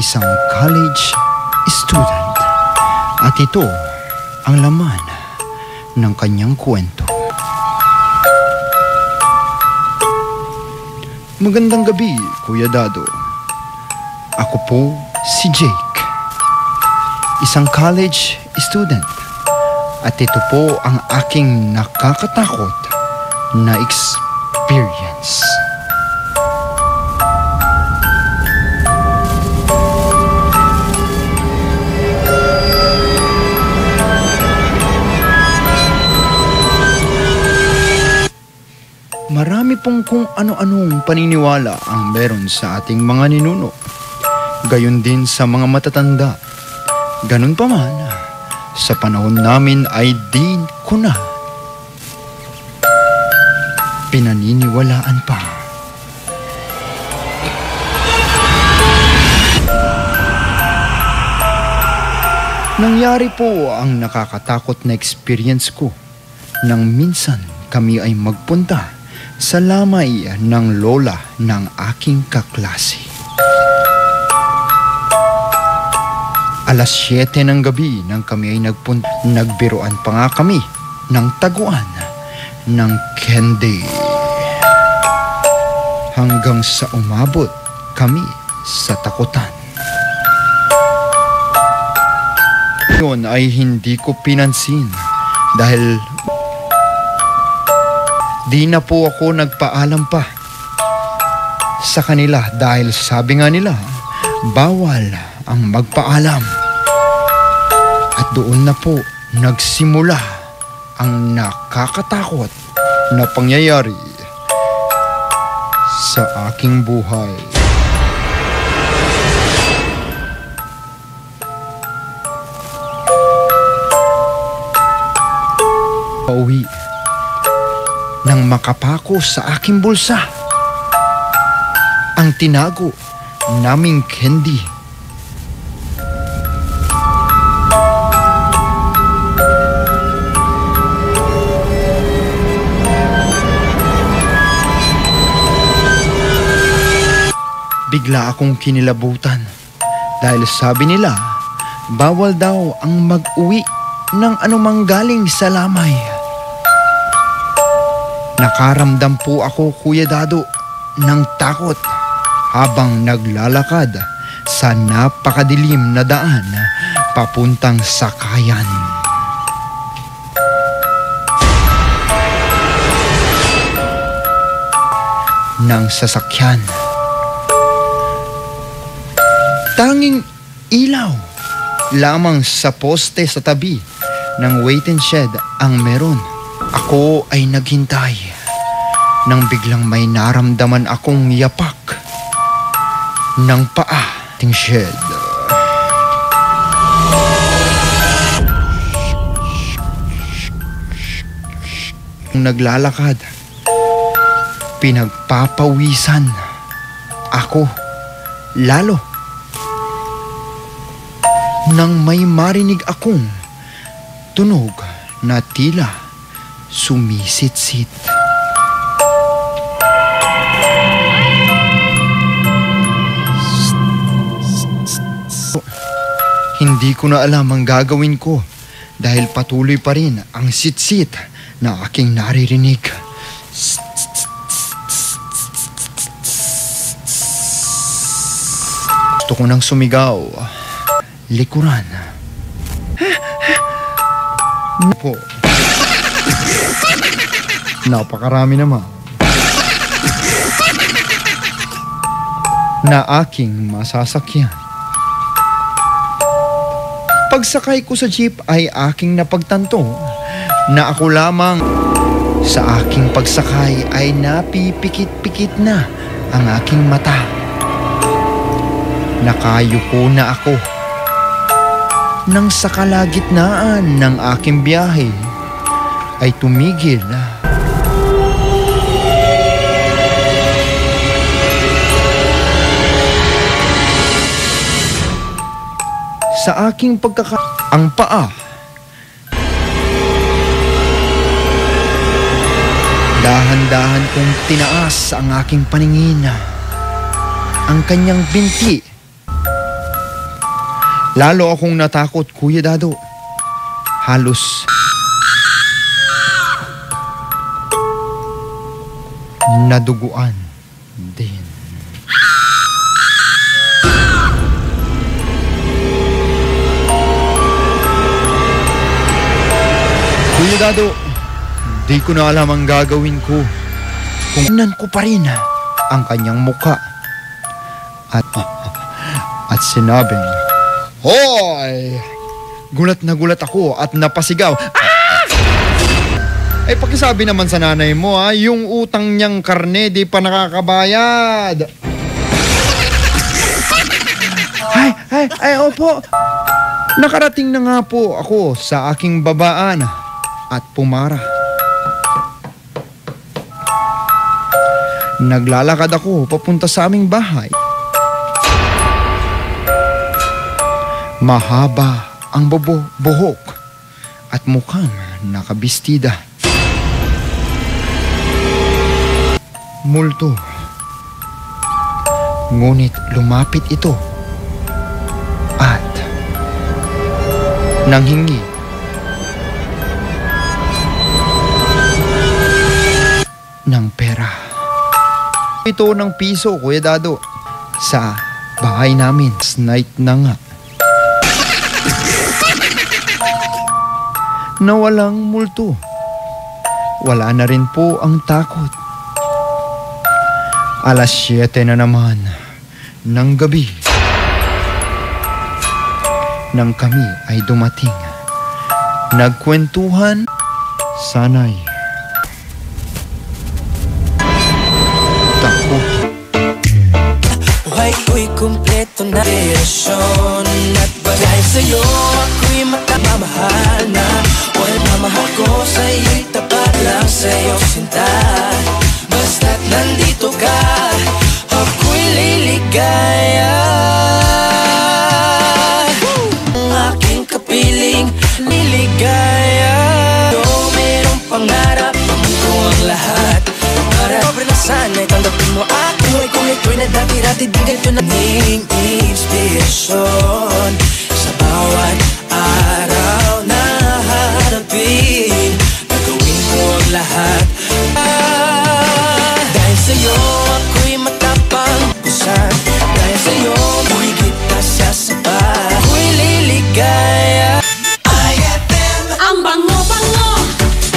isang college student. At ito ang laman ng kanyang kwento. Magandang gabi, Kuya Dado. Ako po si Jake, isang college student. At ito po ang aking nakakatakot na experience. Marami pong kung ano-anong paniniwala ang meron sa ating mga ninuno. Gayon din sa mga matatanda. Ganun pa man, sa panahon namin ay di ko na pinaniniwalaan pa. Nangyari po ang nakakatakot na experience ko nang minsan kami ay magpunta sa lamay ng lola ng aking kaklase. Alas 7 ng gabi nang kami ay nagbiruan pa nga kami ng taguan ng candy. Hanggang sa umabot kami sa takutan. Yun ay hindi ko pinansin dahil di na po ako nagpaalam pa sa kanila dahil sabi nga nila, bawal ang magpaalam. At doon na po nagsimula ang nakakatakot na pangyayari sa aking buhay. Pauwi nang makapako sa aking bulsa ang tinago naming candy. Bigla akong kinilabutan dahil sabi nila bawal daw ang mag-uwi ng anumang galing sa lamay. Nakaramdam po ako, Kuya Dado, ng takot habang naglalakad sa napakadilim na daan papuntang sakayan. Ng sasakyan. Tanging ilaw lamang sa poste sa tabi ng waiting shed ang meron. Ako ay naghintay nang biglang may naramdaman akong yapak ng paa ting shed. habang naglalakad, pinagpapawisan ako lalo nang may marinig akong tunog na tila sumisit-sit. Hindi ko na alam ang gagawin ko dahil patuloy pa rin ang sit-sit na aking naririnig. Gusto ko nang sumigaw. Likuran. Po. Napakarami naman na aking masasakyan. Pagsakay ko sa jeep ay aking napagtanto na ako lamang sa aking pagsakay ay napipikit-pikit na ang aking mata. Nakayuko na ako nang sa kalagitnaan ng aking biyahe ay tumigil. Sa aking ang paa dahan-dahan kong tinaas ang aking paningin. Ang kanyang binti. Lalo akong natakot, Kuya Dado. Halos naduguan din. Kuya Dado, di ko na alam ang gagawin ko. Kung tingnan ko pa rin ang kanyang muka. At sinabing, "Hoy!" Gulat na gulat ako at napasigaw. Ah! Ay pakisabi naman sa nanay mo yung utang niyang karne di pa nakakabayad. Ay, opo. Nakarating na nga po ako sa aking babaan at pumara. Naglalakad ako papunta sa aming bahay. Mahaba ang buhok at mukhang nakabistida. Multo. Ngunit lumapit ito at nanghingi ng pera. Ito ng piso, Kuya Dado. Sa bahay namin, night na nga. Na walang multo. Wala na rin po ang takot. 7:00 na naman ng gabi nang kami ay dumating. Nagkwentuhan, sana'y takot. Buhay ko'y kumpleto na verasyon at dahil sa'yo ako'y makamamahal na. Walang mahal ko sa'yo'y tapat lang sa'yo sinta. Basta't nandito ka, ako'y liligaya. Ang aking kapiling liligaya. Merong pangarap, ko ang lahat. Para sobre na sana'y tanggapin mo ako. Kung ito'y na dati-dati di ganito na ning inspirasyon. Sa bawat araw na harapin, gagawin ko ang lahat. Dahil sa'yo ako'y matapang pusan. Dahil sa'yo higit na sasapat. Ako'y liligaya. IFM. Ang bango-bango,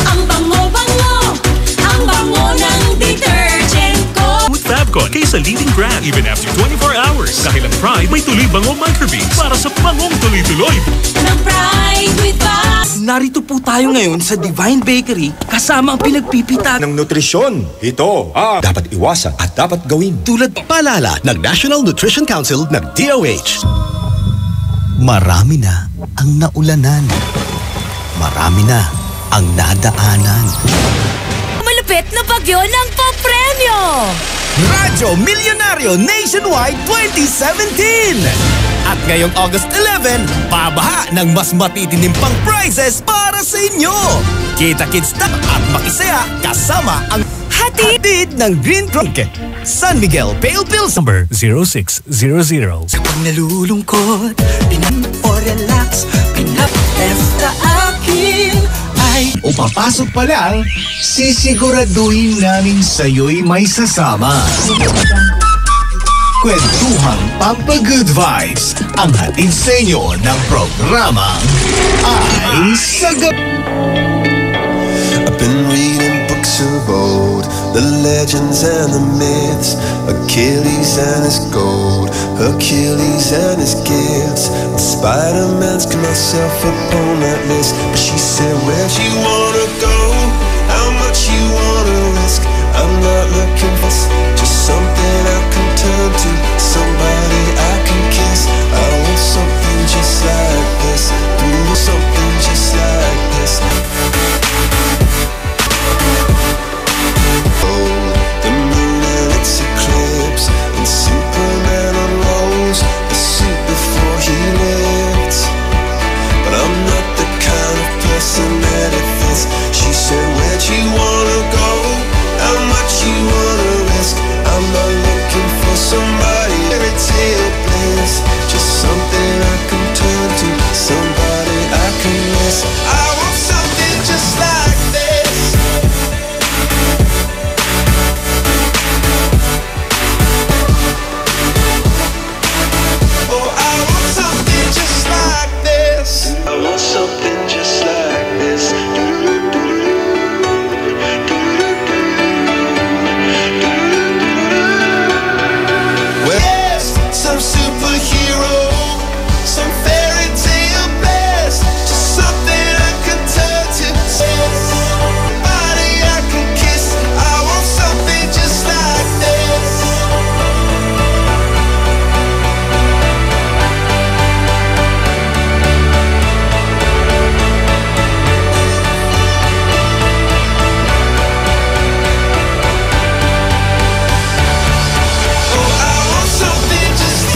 ang bango-bango, ang bango ng detergent ko. With Fabcon, kaysa leading brand even after 24 hours. Dahil ang Pride may tuloy bango microbeads para sa bangong tuloy-tuloy. Ng Pride with Fab. Narito po tayo ngayon sa Divine Bakery kasama ang pinagpipita ng nutrisyon. Ito dapat iwasan at dapat gawin. Tulad paalala ng National Nutrition Council ng DOH. Marami na ang naulanan. Marami na ang nadaanan. malupit na bagyo ng papremyo! Radyo Milyonaryo Nationwide 2017! At ngayong August 11, babaha ng mas matitinim pang prizes para sa inyo! Kita-kits na at makisaya kasama ang hatid ng Green Trunk. San Miguel Pale Pills number 0600. Kapag nalulungkot, o relax, pinap-testa akin ay... O papasok pa lang, sisiguraduhin namin sa'yo'y may sasama. Kwentuhang Pampa-Good Vibes ang hatid sa inyo ng programa ay Sagot. I've been reading books of old, the legends and the myths, Achilles and his gold, Hercules and his gifts, and Spider-Man's got myself upon that list. But she said, where'd you wanna go? How much you wanna risk? I'm not looking for just something I can turn to, somebody I can kiss. I want something just like this, something just like this. The moon and its eclipse, and Superman unrolls the suit before he lived. But I'm not the kind of person that it fits. She said, where'd you wanna go? How much you wanna risk? I'm not looking for somebody fairy tale bliss, just something I can turn to, somebody I can miss. I want something just like this. Oh, I want something just like this. I want something just like this. Some superhero, some fairy tale bliss, just something I can turn to, somebody I can kiss. I want something just like this. Oh, I want something just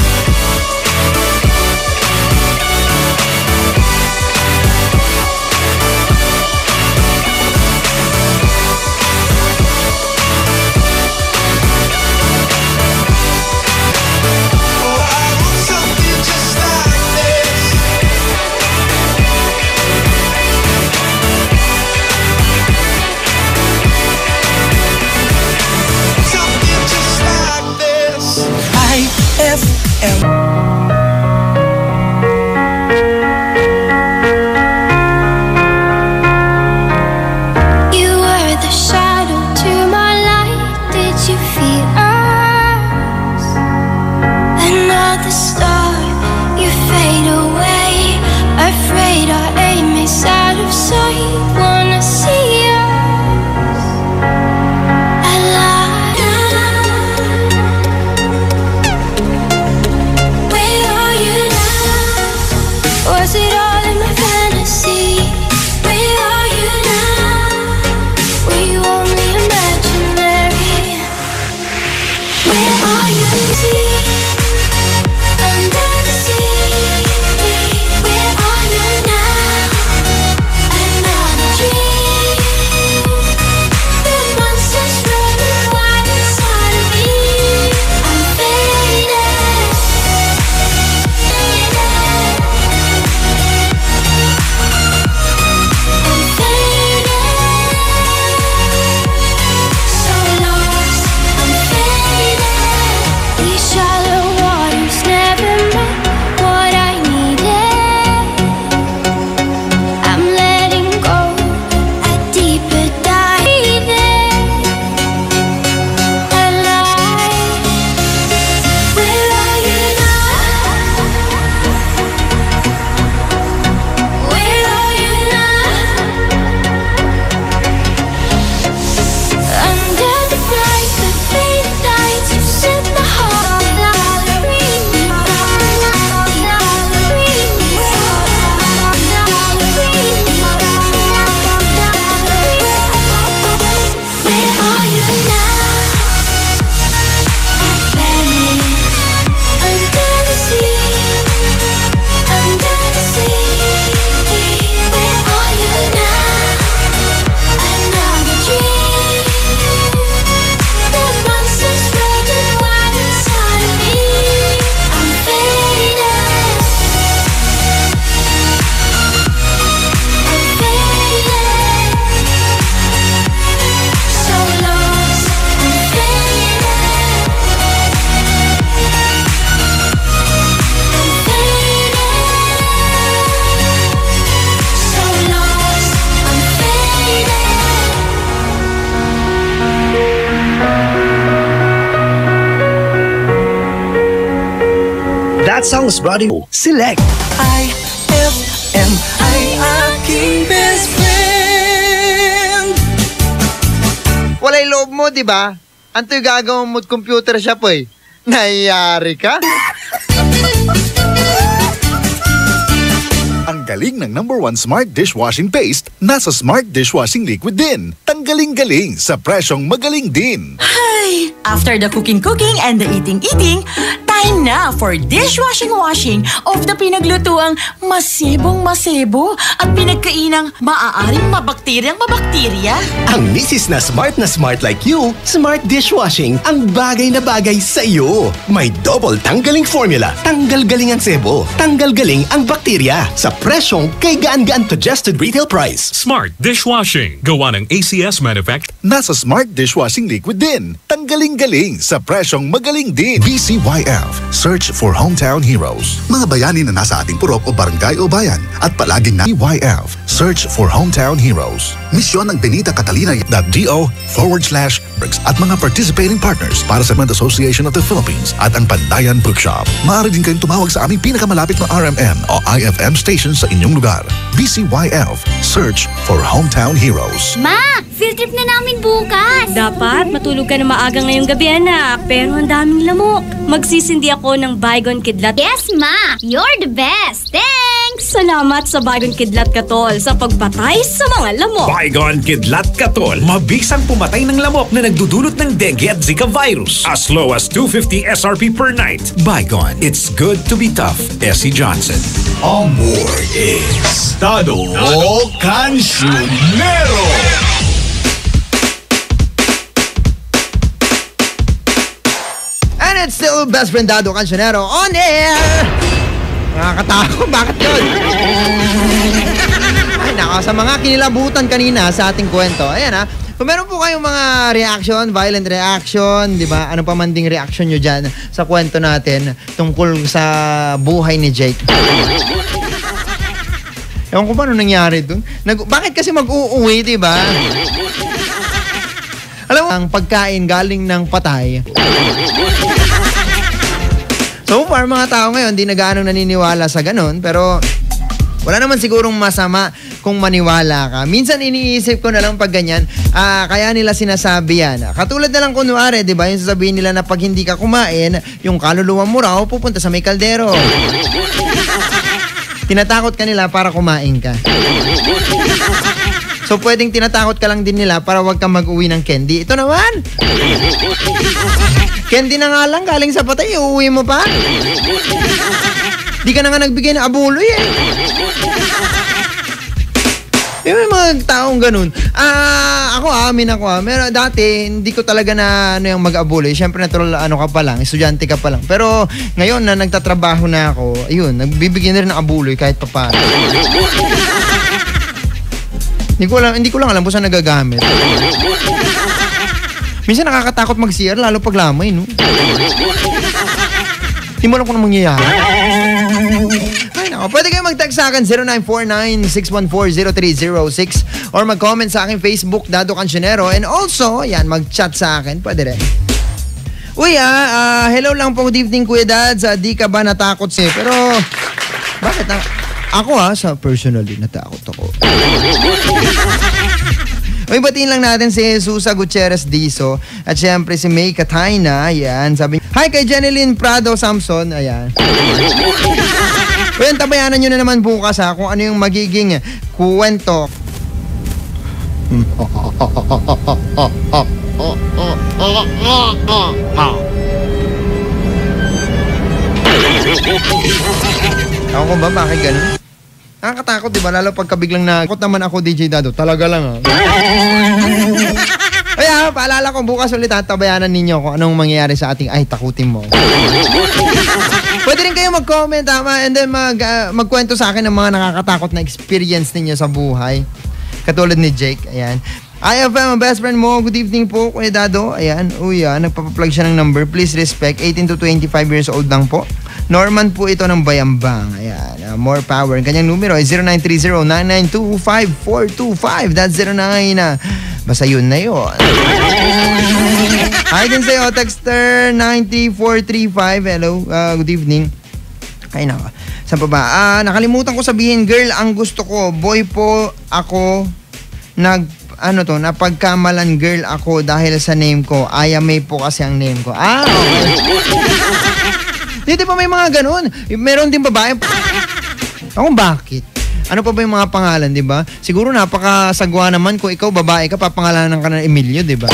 You were the shadow to my light. Did you feel us? Another star, you fade away. Afraid our aim is out of sight. Wanna see us alive. Where are you now? Was it all in my fantasy? Where are you now? Were you only imaginary? Where are you? Under the sea. Where are you now? Another dream. The monsters running wild inside of me. I'm faded. That song was brought to you. Select. IFM ay aking best friend. Walay loob mo, di ba? Anto'y gagawin mo't computer shop eh. Nayari ka? Ang galing ng #1 Smart Dishwashing Paste nasa Smart Dishwashing Liquid din. Tanggaling-galing sa presyong magaling din. Ay! After the cooking and the eating, time na for dishwashing of the pinaglutuang masibong-masibo at pinagkainang maaaring mabakterya. Ang misis na smart like you, Smart Dishwashing ang bagay na bagay sa iyo. May double tanggaling formula, tanggal galing ang sebo, tanggal galing ang bakterya sa presyong kay gaan-gaan suggested retail price. Smart Dishwashing. Gawa ng ACS Manufacturing. Nasa Smart Dishwashing Liquid din. Tanggaling-galing sa presyong magaling din. BCYF. Search for Hometown Heroes. Mga bayani na nasa ating purok o barangay o bayan at palaging na BCYF. Search for Hometown Heroes. Misyon ng Benita Catalina.do/Briggs at mga participating partners para sa Cement Association of the Philippines at ang Pandayan Bookshop. Maaari din kayong tumawag sa aming pinakamalapit na RMN o IFM station sa inyong lugar. BCYF. Search for Hometown Heroes. Ma! Field trip na namin bukas! Dapat matulog ka na maaga ngayong gabi, anak. Pero ang daming lamok. Magsisindi ako ng Baygon Kidlat. Yes, Ma! You're the best! Thanks! Salamat sa Baygon Kidlat Katol sa pagpatay sa mga lamok. Baygon Kidlat Katol. Mabisang pumatay ng lamok na nagdudulot ng dengue at Zika virus. As low as 250 SRP per night. Baygon. It's good to be tough. Essie Johnson. Amor Estado Cancionero. And it's still Best Friend Dado Cancionero on air! Nakakatakot, bakit yun? Ay, naka, sa mga kinilabutan kanina sa ating kwento, ayan ha, kung meron po kayong mga reaction, violent reaction, di ba? Ano pa man ding reaction nyo dyan sa kwento natin tungkol sa buhay ni Jake. Ewan ko paano nangyari dun. Bakit kasi mag-uuwi, di ba? Alam mo, ang pagkain galing ng patay. So far, mga tao ngayon, di na gaano naniniwala sa ganun. Pero wala naman sigurong masama kung maniwala ka. Minsan iniisip ko na lang pag ganyan, kaya nila sinasabi yan. Katulad na lang kunwari, di ba? Yung sasabihin nila na pag hindi ka kumain, yung kaluluwa mo raw pupunta sa may kaldero. Tinatakot ka nila para kumain ka. So pwedeng tinatakot ka lang din nila para wag kang mag-uwi ng candy. Ito naman! Candy na nga lang, galing sa patay, uuwi mo pa? Di ka na nga nagbigay ng abuloy eh. May mga taong ganun. Amin ako. Pero dati, hindi ko talaga na yung mag-abuloy. Siyempre, natural, ka pa lang, estudyante ka pa lang. Pero ngayon na nagtatrabaho na ako, ayun, nagbibigay na rin ng abuloy kahit pa paano. Hindi ko lang alam kung saan nagagamit. Minsan nakakatakot mag-CR, lalo pag lamay, no? Hindi mo alam kung anong mangyayari. Ay, nako. Pwede kayo mag-text sa akin, 0949-614-0306 or mag-comment sa akin Facebook, Dado Cancionero. And also, yan, mag-chat sa akin. Pwede rin. Uy, hello lang po. Good evening, Kuya Dads. Di ka ba natakot siya? Pero, bakit ako sa personally, natakot ako. Uy, batiin lang natin si Susa Gutierrez Diso at syempre si May Katayna, ayan, sabi niya, hi kay Jeneline Prado Samson, ayan. Uy, tabayanan nyo na naman bukas kung ano yung magiging kwento. Ako ko ba, bakit ganun? Nakakatakot, di ba? Lalo pagka biglang nakakot naman ako, DJ Dado. Talaga lang, Kaya, paalala ko, bukas ulit tabayanan ninyo kung anong mangyayari sa ating, takutin mo. Pwede rin kayo mag-comment, and then magkwento sa akin ng mga nakakatakot na experience ninyo sa buhay. Katulad ni Jake, ayan. IFM, ang best friend mo. Good evening po, Kuya Dado. Ayan, nagpapaplug siya ng number. Please respect, 18 to 25 years old lang po. Norman po ito ng Bayambang. Ayan, more power. Ang kanyang numero ay 0930-992-5425. That's 09. Basta yun na yun. Hi din sa'yo, texter 9435. Hello, good evening. Ay nako. Saan pa ba? Nakalimutan ko sabihin, girl, ang gusto ko. Boy po ako. Napagkamalan girl ako dahil sa name ko. Aya May po kasi ang name ko. Okay. Di ba may mga ganun? Meron din babae. Ako bakit? Ano pa ba yung mga pangalan, di ba? Siguro napakasagwa naman kung ikaw babae ka, papangalanan ka ng Emilio, di ba?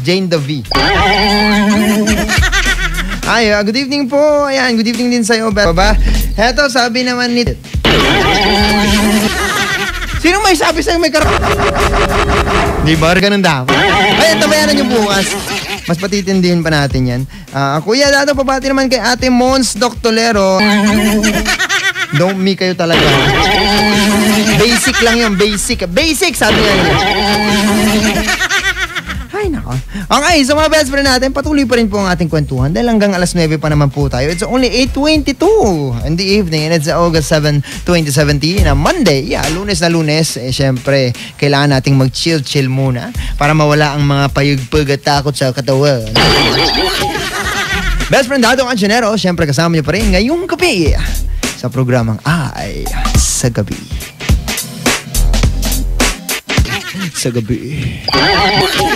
Jane the V. Ay, good evening po. Ayan, good evening din sa'yo, ba? Heto, sabi naman ni... Sino may sabi sa'yo may Di ba? Ganun dapat. Ay, tabayanan nyo bukas. Mas patitindihin pa natin yan. Kuya, dato pabati naman kay Ate Mons Doctolero. Don't me kayo talaga. Basic lang yun, basic. Basic, sabi nga nila. Ay, nako. Okay, so mga best friend natin, patuloy pa rin po ang ating kwentuhan dahil hanggang alas 9 pa naman po tayo. It's only 8:22 in the evening and it's August 7, 2017 na Monday. Yeah, Lunes na Lunes. Syempre, kailangan nating mag-chill muna para mawala ang mga payugpag at takot sa katawan. Best friend Dado Cancionero, syempre kasama niyo pa rin ngayong gabi sa programang Ay sa Gabi. Sa gabi.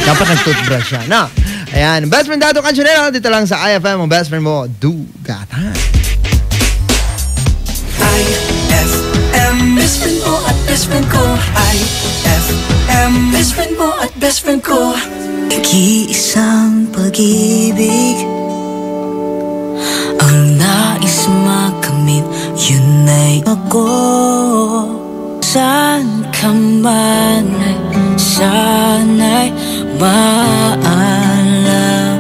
Dapat nag-toothbrush siya, no? Ayan, best friend Dado Cancionero, dito lang sa IFM, ang best friend mo, Dugatan. IFM, best friend mo at best friend ko. IFM, best friend mo at best friend ko. Nag-iisang pag-ibig ang nais makamit, yun ay ako. Saan ka man, sana'y maalam.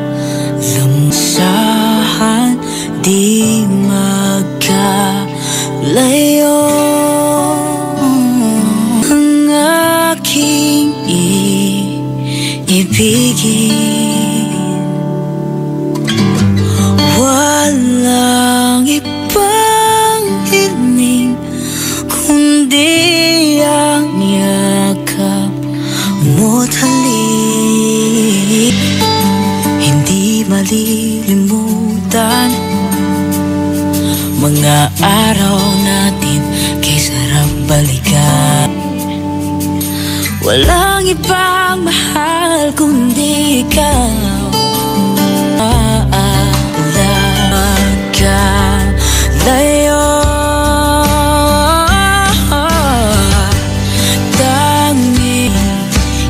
Lamsahan, di magkalayo. Ang aking ibigin, walang ibang hiling kundi ang yakap mo't halik. Hindi malilimutan mga araw natin, kay sarap balikan. Walang ibang mahal kundi ikaw. Magkalayo,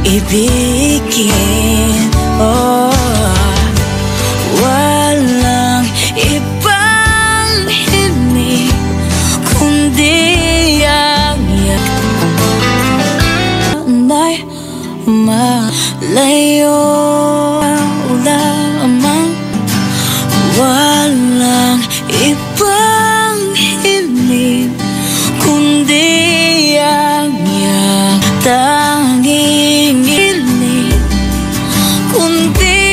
ibigin, walang ibang himig kundi ang yakay malayo lamang. Walang ibang himig kundi ang tanging ilig, kundi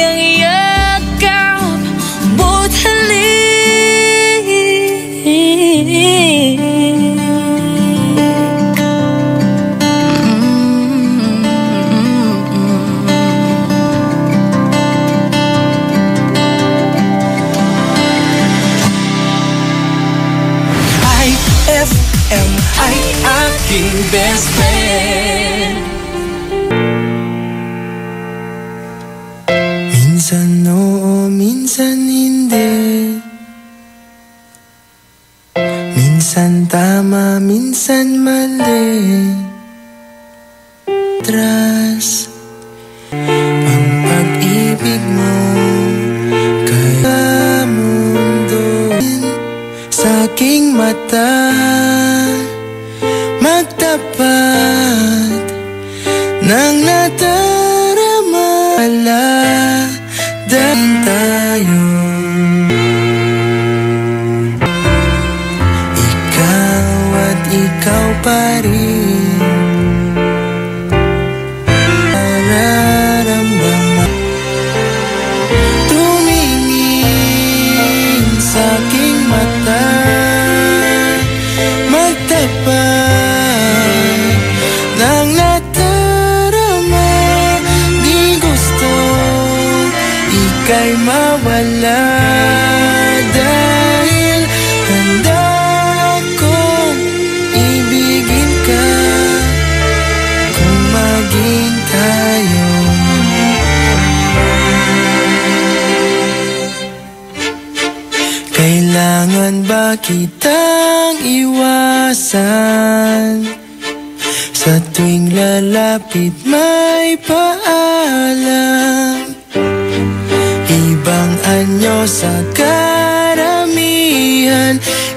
ang yakap mo't halik. IFM ay aking best friend. Minsan oo, minsan hindi. Minsan tama, minsan mali. Trust ang pag-ibig mo kaya mundo sa aking mata. Magtapat nang nadarama, dahil tayo. Ikaw at ikaw pa rin. Nararamdaman tumingin sa aking mata. Kailangan ba kitang iwasan? Sa tuwing lalapit may paalam. Ibang anyo sa karamihan.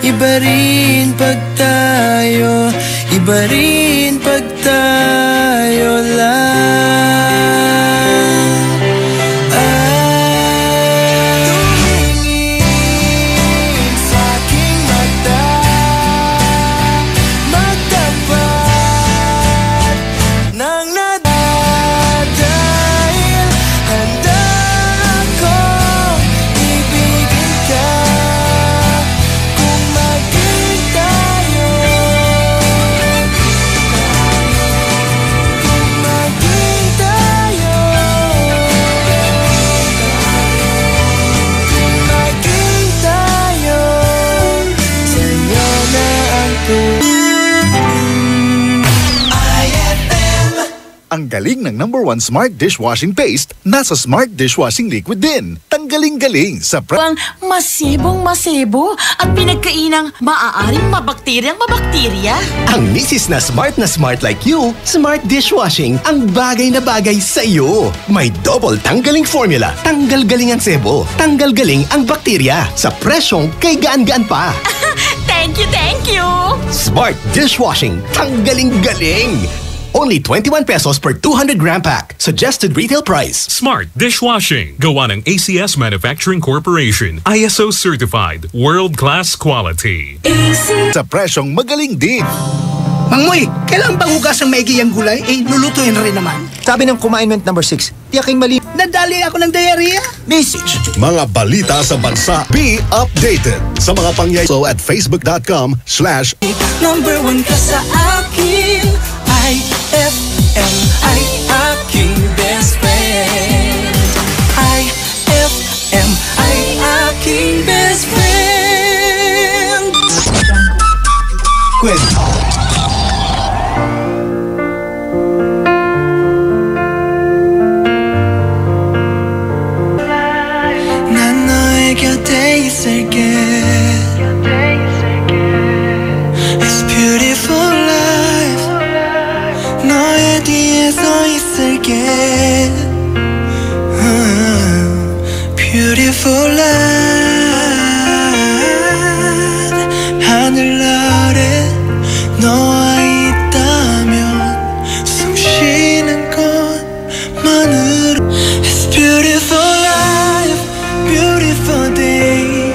Iba rin pag tayo, iba rin pag tayo lang. Ang galing ng #1 Smart Dishwashing Paste nasa Smart Dishwashing Liquid din. Tanggaling-galing sa Ang masibong-masibo at pinagkainang maaaring mabakteryang mabakterya. Ang misis na smart like you, Smart Dishwashing ang bagay na bagay sa iyo. May double tanggaling formula. Tanggal galing ang sebo. Tanggal galing ang bakterya. Sa presyong kay gaan-gaan pa. Thank you! Smart Dishwashing. Tanggaling galing! Only 21 pesos per 200 gram pack. Suggested retail price. Smart Dishwashing. Gawa ng ACS Manufacturing Corporation. ISO certified. World-class quality. Sa presyong magaling din. Mangmoy, kailan bang hugas ang maigi ang gulay? Lulutuin rin naman. Sabi ng Kumainment number 6, tiyaking mali. Nadali ako ng diarrhea. Message. Mga balita sa bansa. Be updated sa mga pangyayari. So at facebook.com/ Number 1 ka sa akin. IFM ay aking best friend. IFM ay aking best friend. Kwento. 난 너의 곁에 있을게. It's beautiful life. 너의 뒤에 서 있을게. Beautiful life. 하늘 아래 너와 있다면 숨 쉬는 것만으로. It's beautiful life, beautiful day.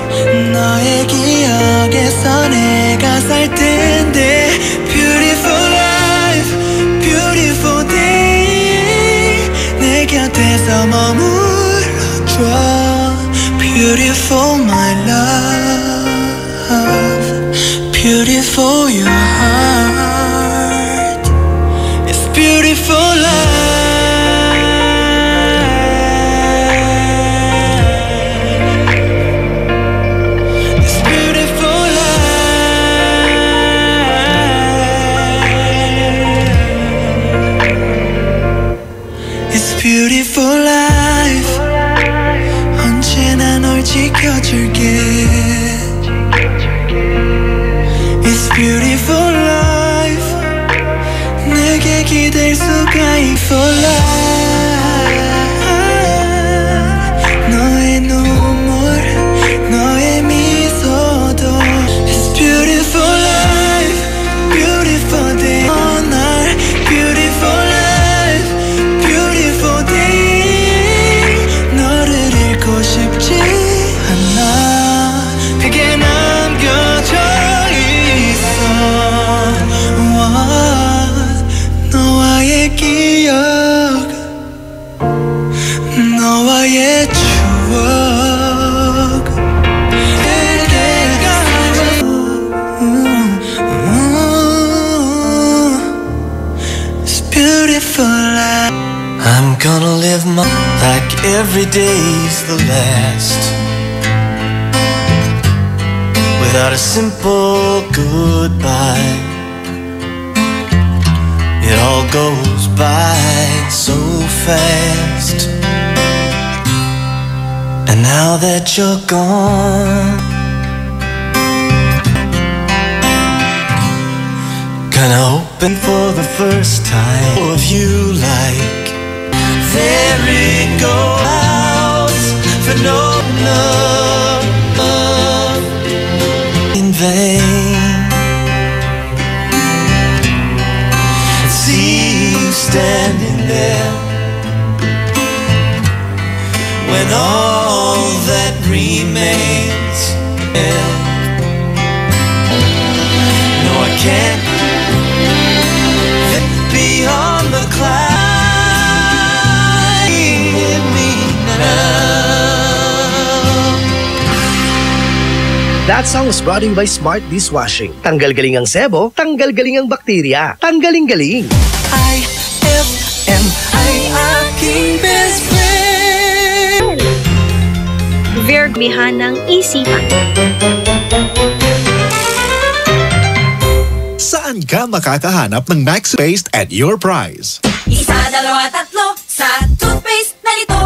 너의 기억에서 내가 살 텐데. Beautiful life, beautiful day. 내 곁에서 머물러줘. Beautiful my love, beautiful your heart. It's beautiful life. It's beautiful life. It's beautiful life. 언제나 널 지켜줄게. It's beautiful life. 내게 기댈 수가 있어. 너의 눈물, 너의 미소도. It's beautiful life, beautiful day. 날 beautiful life, beautiful day. 너를 잃고 싶지 않아. 벽에 남겨져 있어. 너와의 기억, 너와의 추억. It's beautiful life. I'm gonna live my like every day's the last, without a simple goodbye. It all goes by so fast. And now that you're gone, Gonna open for the first time of you like there it goes for no love in vain. See you standing there when all that remains. No, I can't beyond the clouds. Hit me now. That song was brought to you by Smart Dishwashing. Tanggal-galing ang sebo, tanggal-galing ang bakterya. Tanggaling-galing. IFM ay aking best friend. Vergmihan ng isipan. Saan ka makakahanap ng Max Paste at your price? Isa, dalawa, tatlo sa toothpaste na nito.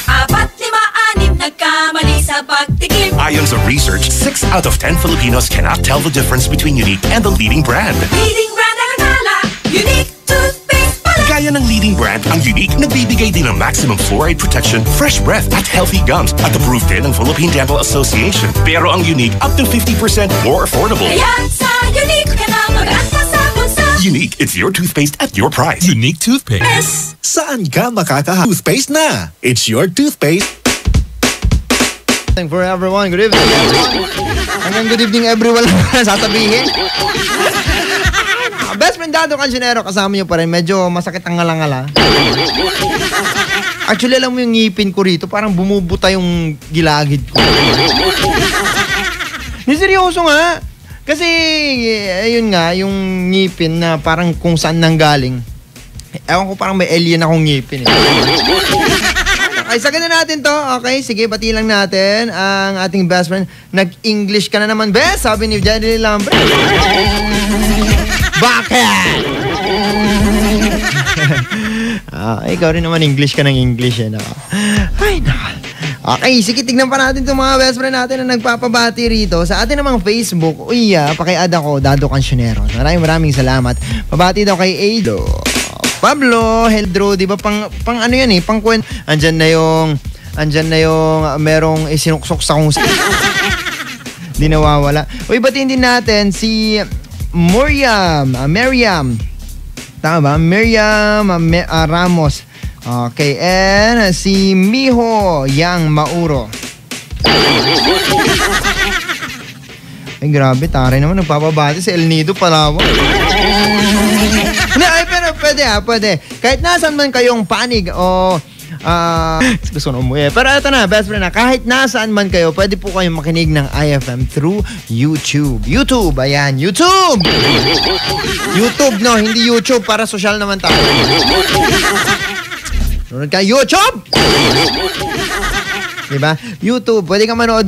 4, 5, 6 nagkamali sa pagtikim. Ayon sa research, 6 out of 10 Filipinos cannot tell the difference between Unique and the leading brand. Leading brand ang akala, Unique toothpaste pala. Gaya ng leading brand, ang Unique nagbibigay din ng maximum fluoride protection, fresh breath at healthy gums at approved din ng Philippine Dental Association. Pero ang Unique up to 50% more affordable. Kaya sa Unique ka na mag-asa sa bulsa. Unique, it's your toothpaste at your price. Unique toothpaste. Saan ka makakahanap? Toothpaste na! It's your toothpaste. For everyone, good evening everyone. Hanggang good evening everyone lang sasabihin. Best friend Dado Cancionero, kasama nyo pa rin. Medyo masakit ang ngala-ngala. Actually, alam mo yung ngipin ko rito, parang bumubuta yung gilagid ko. Seryoso nga. Kasi, ayun nga, yung ngipin na parang kung saan nanggaling. Ewan ko, parang may alien akong ngipin. Okay, sagan na natin to. Okay, sige, bati lang natin ang ating best friend. Nag-English ka na naman, best, sabi ni Jenny Lambre. Bakit? Ikaw rin naman, English ka ng English. No? Ay, naka. Okay, sige, tignan pa natin itong mga best friend natin na nagpapabati rito. Sa atin namang Facebook, paki-add ako, Dado Cancionero. Maraming salamat. Pabati daw kay Aido. Pablo, Heldro, di ba pang ano yan pang kwento. Andyan na yung merong isinuksok sa kung di nawawala. Batiin din natin si Miriam. Tama ba? Miriam Ramos. Okay, and si Miho Yang Mauro. Ay, grabe, taray naman. Nagpapabati si El Nido, Palawan. Pero pwede. Kahit nasan man kayong panig o gusto na umuwi. Pero ito na, best friend na. Kahit nasaan man kayo, pwede po kayong makinig ng IFM through YouTube. Ayan, YouTube! YouTube, no? Hindi YouTube, para social naman tayo. Nunod ka, YouTube! Diba? YouTube, pwede ka manood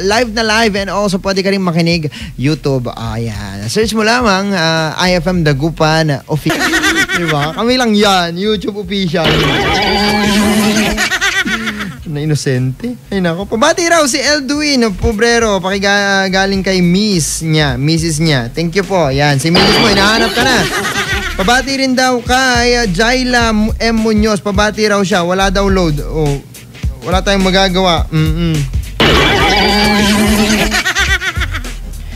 live na live, and also pwede ka rin makinig YouTube. Ayan. Search mo lamang IFM Dagupan Official. Diba? Kami lang yan, YouTube Official. Na inosente. Ay nako. Pabati raw si Elduin Pobrero, galing kay Mrs. niya. Thank you po. Yan, si Mrs. mo, hinahanap ka na. Pabati rin daw kay Jaila M. Munoz. Pabati raw siya. Wala daw load. Wala tayong magagawa.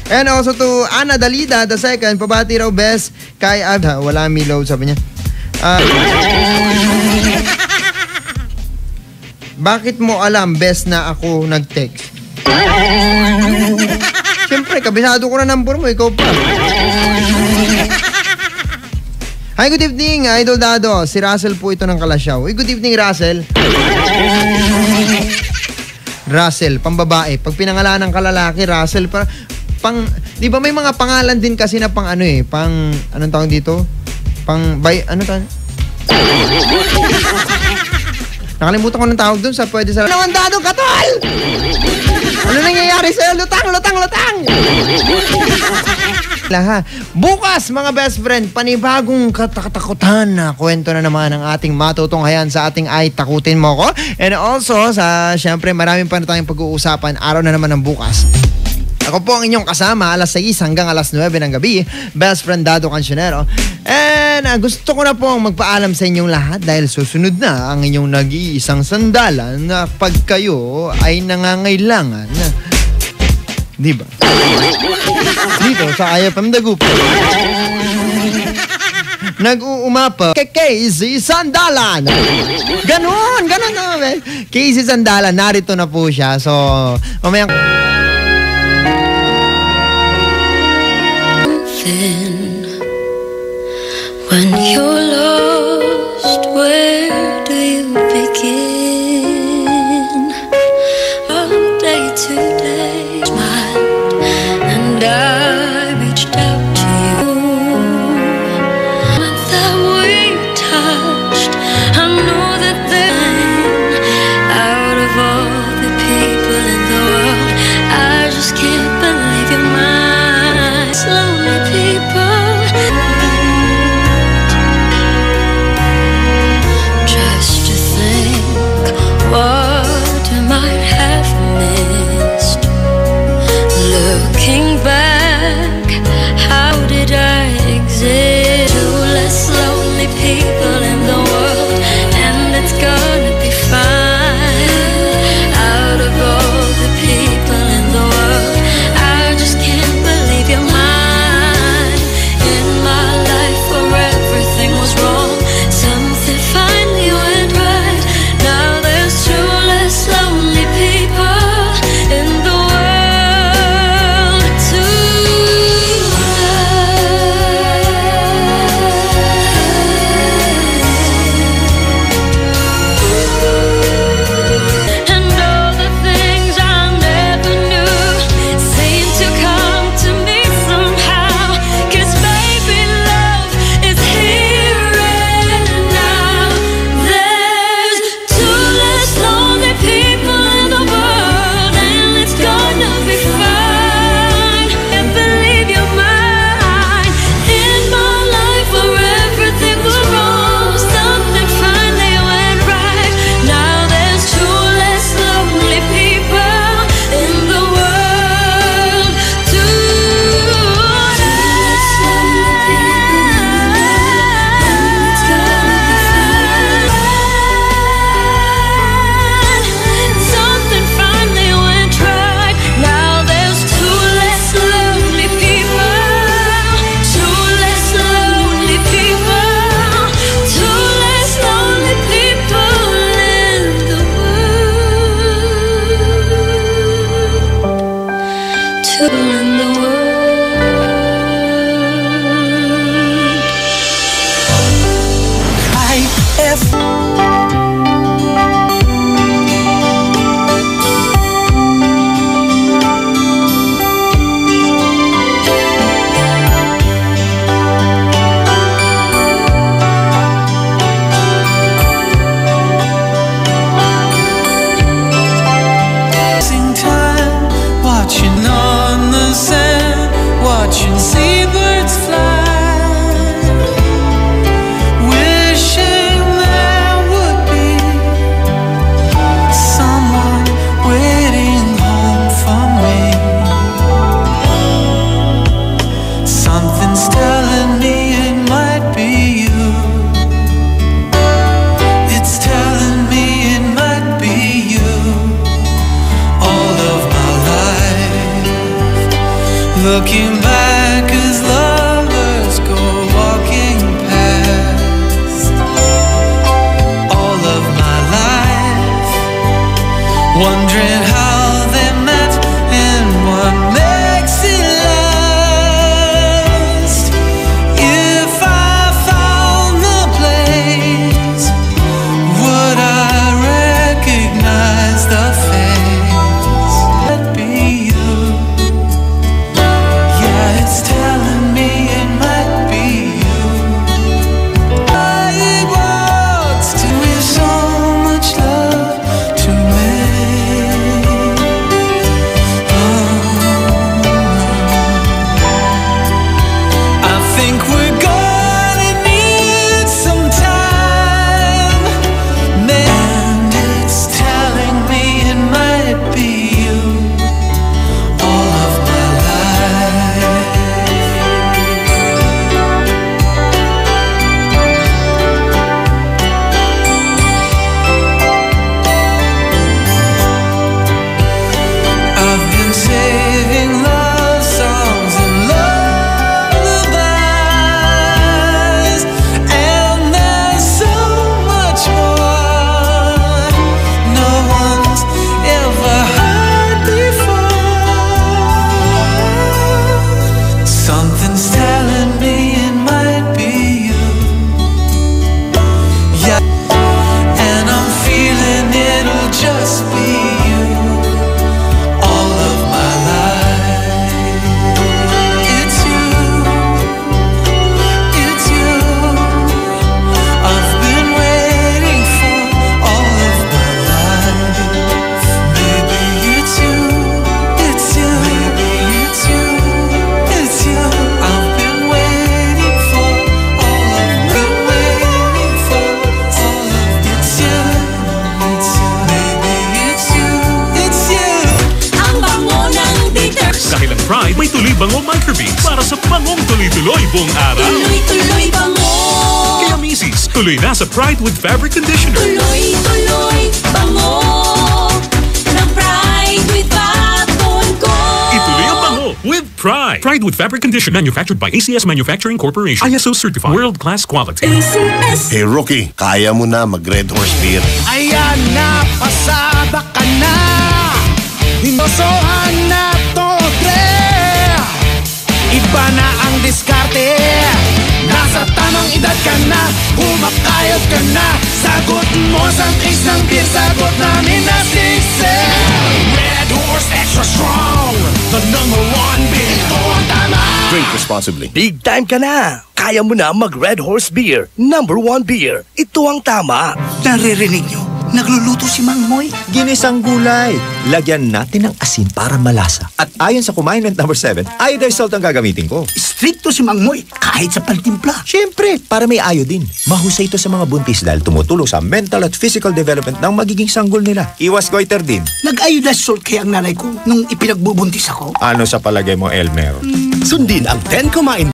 And also to Ana Dalida II. Pabati raw best kay Abda. Wala mi load, sabi niya. Bakit mo alam best na ako nag-text? Siyempre, kabisado ko na number mo. Ikaw pa. Hi, good evening, Idol Dado. Si Russell po ito ng Kalasyaw. Good evening, Russell. Russell, pambabae. Pag pinangalan ng kalalaki, Russell, di ba may mga pangalan din kasi na anong tawag dito? Nakalimutan ko ng tawag dun pwede sa... Naman Dado, katol! Ano nangyayari sa'yo? Lutang! Bukas, mga best friend, panibagong katatakutan na kwento na naman ang ating matutunghayan sa ating Ay Takutin Mo Ko. And also, syempre, marami pa na tayong pag-uusapan. Araw na naman ng bukas. Ako po ang inyong kasama alas 6 hanggang alas 9 ng gabi, best friend Dado Cancionero. And gusto ko na po magpaalam sa inyong lahat dahil susunod na ang inyong nag-iisang sandalan na pag kayo ay nangangailangan. Di ba? Dito sa IFM Dagupan. Nag-uumapa kay Casey Sandalan. Ganon naman. Casey Sandalan, narito na po siya. So, mamayang... When you're lost, where do you begin? From day to day, smiled, and I reached out to you. That we touched, I know that then, out of all the people in the world, I just can't believe you're mine. Lonely people. What I might have missed. Looking back, how did I exist? Two less lonely people in the world, and it's gonna be fine. Out of all the people in the world, I just can't believe you're mine. In my life where everything was wrong, something finally went right. Now lonely people in the world and all the things I never knew seem to come to me somehow. 'Cause baby, love is here and now. There's two less lonely people in the world, and it's gonna be fine. Can't believe you're mine. In my life where everything was wrong, something finally went right. Now there's two less lonely people in the world Something finally went right. Now there's two less lonely people. Two less lonely people. Two less lonely people in the world. Two in the world. Time, watching on the sand, watching seabirds fly, wishing there would be someone waiting home for me. Something's telling me it might be you. It's telling me it might be you. All of my life, looking back as lovers go walking past. All of my life, wondering how they met and what makes it last. If I found the place, would I recognize the face? Be you. Yeah, it's telling May tuloy-bango microbeads para sa bangong tuloy-tuloy buong araw. Tuloy-tuloy bango. Kaya misis, tuloy na sa Pride with Fabric Conditioner. Tuloy-tuloy bango. Ng Pride with Baton ko. Ituloy ang bango with Pride. Pride with Fabric Conditioner. Manufactured by ACS Manufacturing Corporation. ISO certified. World-class quality. ACS. Hey Rookie, kaya mo na mag-Red Horse Beer. Ayan na, pasada ka na. Dinosohan na to, tre. Iba na ang diskarte. Nasa tamang edad ka na, humakayod ka na. Sagot mo sa taste ng beer, sagot namin na Sixel. Red Horse Extra Strong, the #1 beer. Ito ang tama. Drink responsibly. Big time ka na. Kaya mo na mag-Red Horse Beer. #1 beer. Ito ang tama. Naririnig nyo? Nagluluto si Mang Moy. Ginisang gulay. Lagyan natin ng asin para malasa. At ayon sa Kumainment number 7, iodized salt ang gagamitin ko. Stricto si Mang Moy kahit sa pantimpla. Siyempre, para may iodine. Mahusay ito sa mga buntis dahil tumutulong sa mental at physical development ng magiging sanggol nila. Iwas goiter din. Nag-iodized salt kaya ang nanay ko nung ipinagbubuntis ako. Ano sa palagay mo, Elmer? Sundin ang 10 Kumain